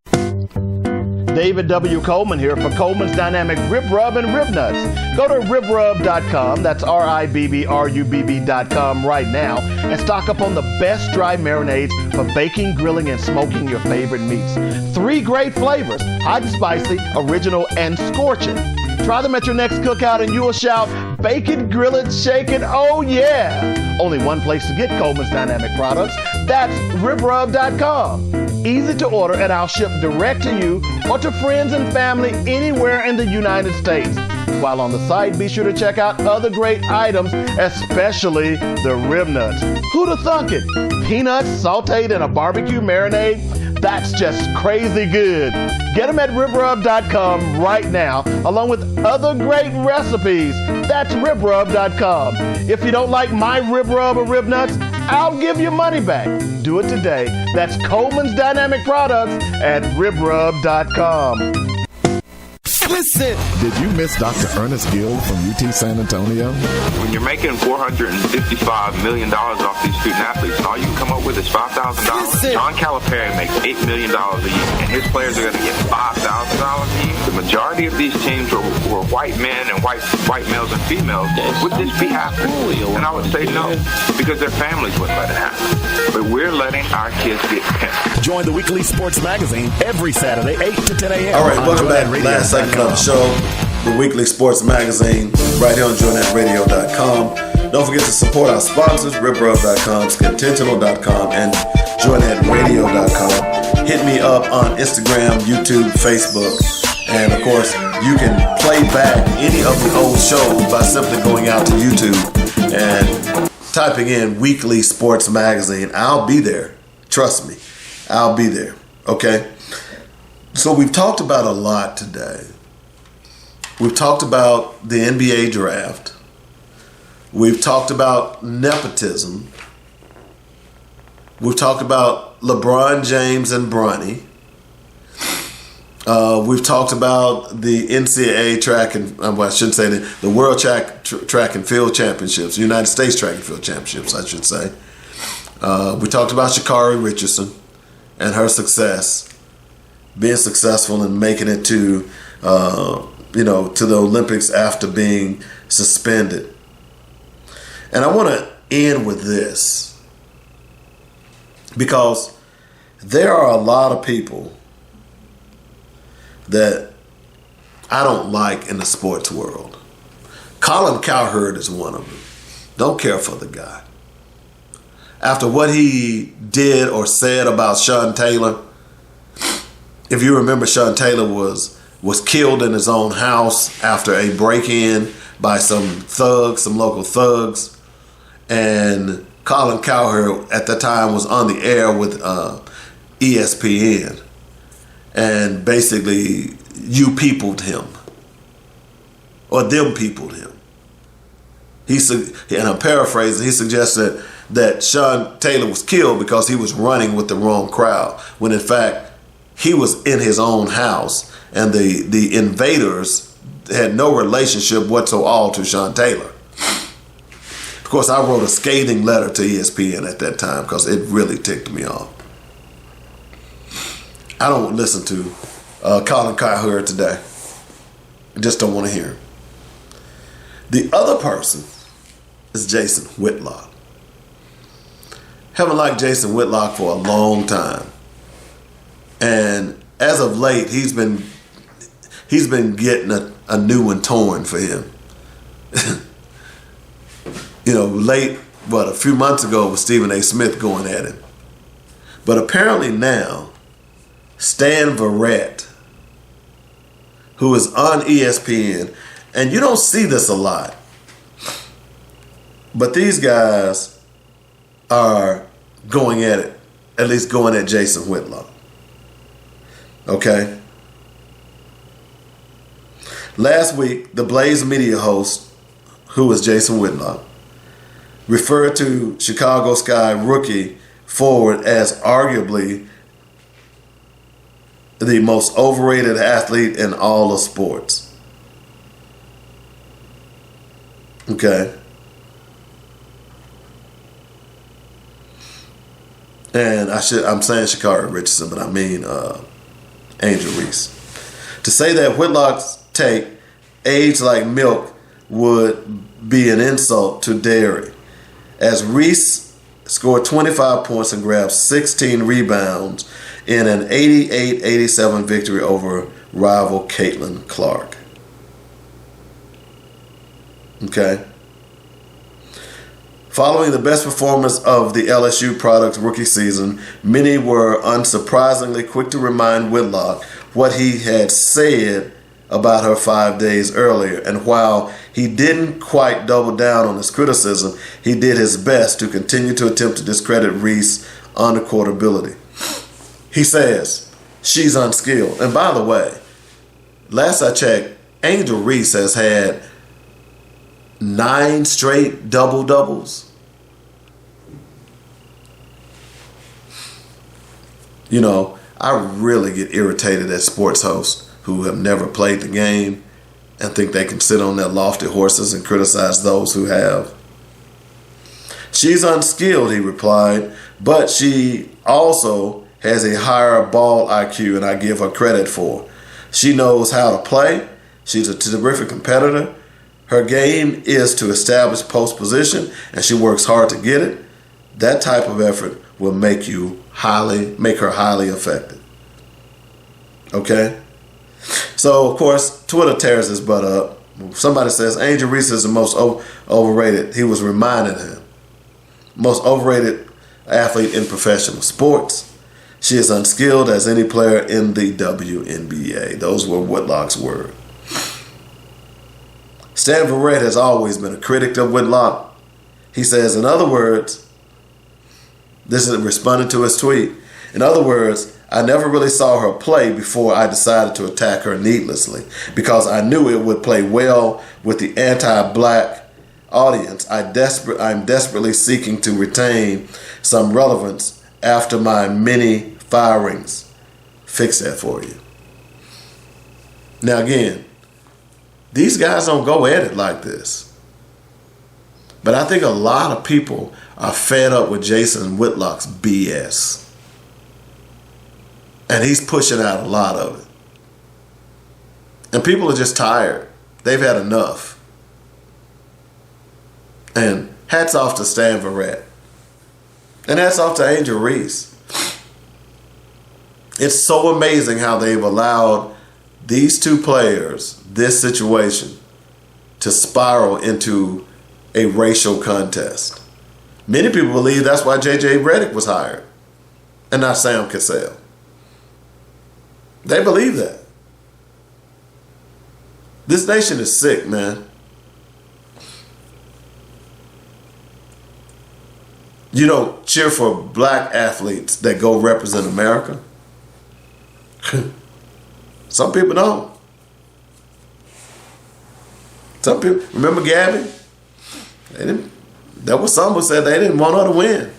David W. Coleman here for Coleman's Dynamic Rib Rub and Rib Nuts. Go to ribrub.com, that's RIBBRUBB.com right now, and stock up on the best dry marinades for baking, grilling, and smoking your favorite meats. 3 great flavors, hot and spicy, original, and scorching. Try them at your next cookout and you will shout, bake it, grill it, shake it, oh yeah! Only one place to get Coleman's Dynamic products, that's ribrub.com. Easy to order, and I'll ship direct to you or to friends and family anywhere in the United States. While on the site, be sure to check out other great items, especially the rib nuts. Who'da thunk it? Peanuts sauteed in a barbecue marinade? That's just crazy good. Get them at ribrub.com right now, along with other great recipes. That's ribrub.com. If you don't like my rib rub or rib nuts, I'll give you money back. Do it today. That's Coleman's Dynamic Products at ribrub.com. Listen. Did you miss Dr. Ernest Gill from UT San Antonio? When you're making $455 million off these student athletes, and all you can come up with is $5,000, John Calipari makes $8 million a year, and his players are going to get $5,000 a year. The majority of these teams were white men and white males and females. Would this be happening? And I would say no, because their families wouldn't let it happen. But we're letting our kids get pimped. Join the Weekly Sports Magazine every Saturday, 8 to 10 a.m. All right, welcome back. Last segment of the show, the Weekly Sports Magazine, right here on JoinedRadio.com. Don't forget to support our sponsors, riprub.com, skintentional.com, and JoinedRadio.com. Hit me up on Instagram, YouTube, Facebook, and of course, you can play back any of the old shows by simply going out to YouTube and typing in Weekly Sports Magazine. I'll be there. Trust me, I'll be there. Okay? So we've talked about a lot today. We've talked about the NBA draft. We've talked about nepotism. We've talked about LeBron James and Bronny. We've talked about the NCAA track and, well, I shouldn't say the World Track and Field Championships, United States Track and Field Championships, I should say. We talked about Sha'Carri Richardson and her success, being successful and making it to, to the Olympics after being suspended. And I want to end with this, because there are a lot of people that I don't like in the sports world. Colin Cowherd is one of them. Don't care for the guy. After what he did or said about Sean Taylor, if you remember, Sean Taylor was killed in his own house after a break-in by some local thugs. And Colin Cowherd at the time was on the air with ESPN. And basically, you peopled him. Or them peopled him. And I'm paraphrasing, he suggested that Sean Taylor was killed because he was running with the wrong crowd, when in fact, he was in his own house, and the invaders had no relationship whatsoever to Sean Taylor. Of course, I wrote a scathing letter to ESPN at that time because it really ticked me off. I don't listen to Colin Cowherd today. I just don't want to hear him. The other person is Jason Whitlock. Haven't liked Jason Whitlock for a long time. And as of late, he's been getting a new one torn for him. A few months ago with Stephen A. Smith going at him. But apparently now, Stan Verrett, who is on ESPN, and you don't see this a lot, but these guys are going at it, at least going at Jason Whitlock. Okay? Last week, the Blaze media host, who was Jason Whitlock, referred to Chicago Sky rookie forward as arguably the most overrated athlete in all of sports. Okay. And I'm saying Sha'Carri Richardson, but I mean Angel Reese. To say that Whitlock's take, aged like milk, would be an insult to dairy, as Reese scored 25 points and grabbed 16 rebounds in an 88-87 victory over rival Caitlin Clark. Okay. Following the best performance of the LSU product's rookie season, many were unsurprisingly quick to remind Whitlock what he had said about her 5 days earlier. And while he didn't quite double down on his criticism, he did his best to continue to attempt to discredit Reese on the court ability. He says, she's unskilled. And by the way, last I checked, Angel Reese has had 9 straight double-doubles. I really get irritated at sports hosts who have never played the game and think they can sit on their lofty horses and criticize those who have. She's unskilled, he replied, but she also has a higher ball IQ, and I give her credit for. She knows how to play. She's a terrific competitor. Her game is to establish post position, and she works hard to get it. That type of effort will make her highly effective. Okay? So, of course, Twitter tears his butt up. Somebody says Angel Reese is the most overrated. He was reminding him. Most overrated athlete in professional sports. She is unskilled as any player in the WNBA. Those were Whitlock's words. Stan Verrett has always been a critic of Whitlock. He says, in other words, this is responding to his tweet. In other words, I never really saw her play before I decided to attack her needlessly because I knew it would play well with the anti-black audience. I'm desperately seeking to retain some relevance after my many firings. Fix that for you. Now again, these guys don't go at it like this. But I think a lot of people are fed up with Jason Whitlock's BS. And he's pushing out a lot of it. And people are just tired. They've had enough. And hats off to Stan Verrett. And hats off to Angel Reese. It's so amazing how they've allowed these two players, this situation, to spiral into a racial contest. Many people believe that's why J.J. Redick was hired and not Sam Cassell. They believe that. This nation is sick, man. You don't cheer for black athletes that go represent America? Some people don't. Some people, remember Gabby? There was some who said they didn't want her to win.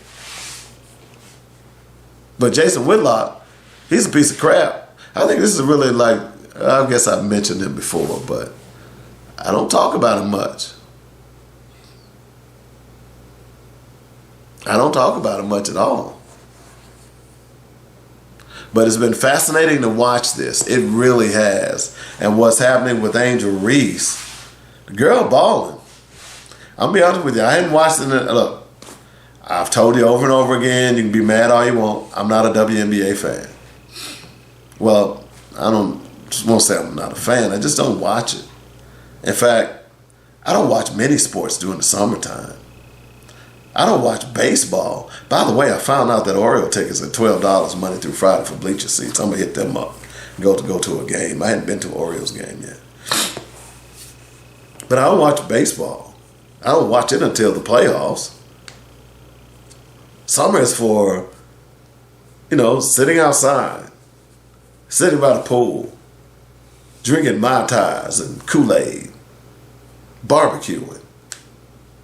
But Jason Whitlock, he's a piece of crap. I think this is really I guess I've mentioned him before, but I don't talk about him much. I don't talk about him much at all. But it's been fascinating to watch this. It really has. And what's happening with Angel Reese, the girl balling. I'm going to be honest with you. I hadn't watched it. Look, I've told you over and over again, you can be mad all you want. I'm not a WNBA fan. Well, I don't just won't say I'm not a fan. I just don't watch it. In fact, I don't watch many sports during the summertime. I don't watch baseball. By the way, I found out that Oriole tickets are $12 Monday through Friday for bleacher seats. I'm going to hit them up and go to a game. I hadn't been to an Orioles game yet. But I don't watch baseball. I don't watch it until the playoffs. Summer is for, sitting outside, sitting by the pool, drinking Mai Tais and Kool-Aid, barbecuing.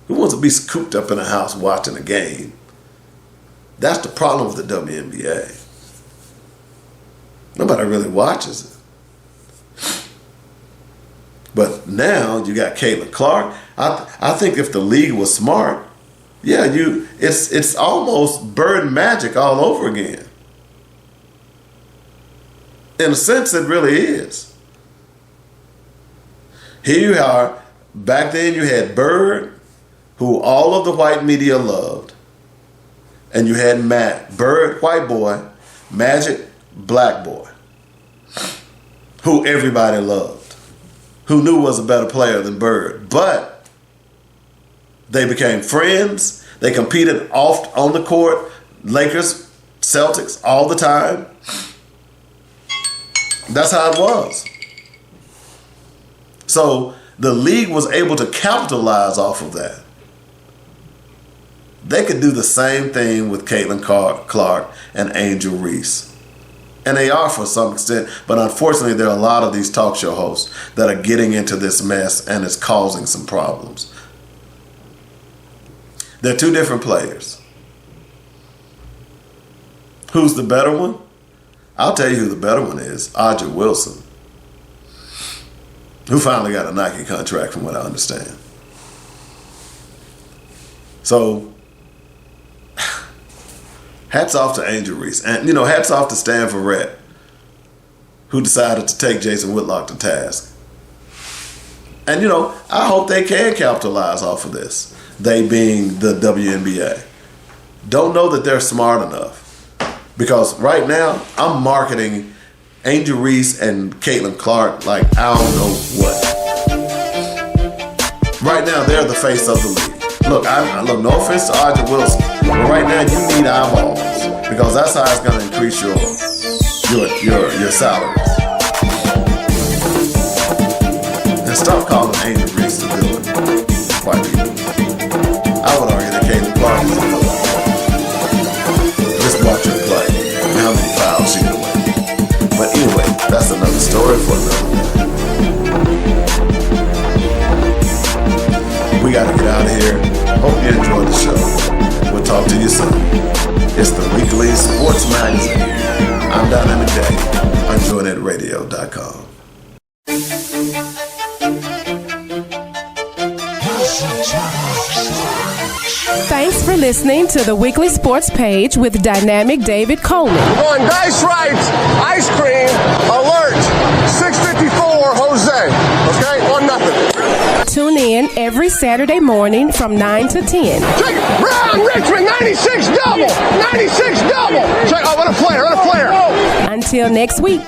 Who wants to be cooped up in a house watching a game? That's the problem with the WNBA. Nobody really watches it. But now you got Caitlin Clark. I think if the league was smart, it's almost Bird magic all over again. In a sense, it really is. Here you are. Back then you had Bird, who all of the white media loved. And you had Bird, white boy, Magic, black boy, who everybody loved, who knew was a better player than Bird. But they became friends. They competed off on the court, Lakers, Celtics, all the time. That's how it was. So the league was able to capitalize off of that. They could do the same thing with Caitlin Clark and Angel Reese. And they are for some extent, but unfortunately there are a lot of these talk show hosts that are getting into this mess and it's causing some problems. They're two different players. Who's the better one? I'll tell you who the better one is, Audrey Wilson, who finally got a Nike contract from what I understand. So, hats off to Angel Reese. And, hats off to Stanford Rhett, who decided to take Jason Whitlock to task. And, I hope they can capitalize off of this, they being the WNBA. Don't know that they're smart enough. Because right now, I'm marketing Angel Reese and Caitlin Clark like I don't know what. Right now, they're the face of the league. Look, no offense to Audrey Wilson, but right now you need eyeballs because that's how it's going to increase your salary. And stop calling Angel Reese the villain. White people. I would argue that Caitlin Clark is the villain. Just watch her play and how many fouls she can win. But anyway, that's another story for another day. We got to get out of here. Hope you enjoyed the show. We'll talk to you soon. It's the Weekly Sports Magazine. I'm Dynamic Dave on JoinNetRadio.com. Thanks for listening to the Weekly Sports Page with Dynamic David Coleman. On Dice Rights Ice Cream Alert 654 Jose. Okay, 1-0. Tune in every Saturday morning from 9 to 10. Check it. Brown Richmond 96 double. 96 double. Check. Oh, what a player. Until next week.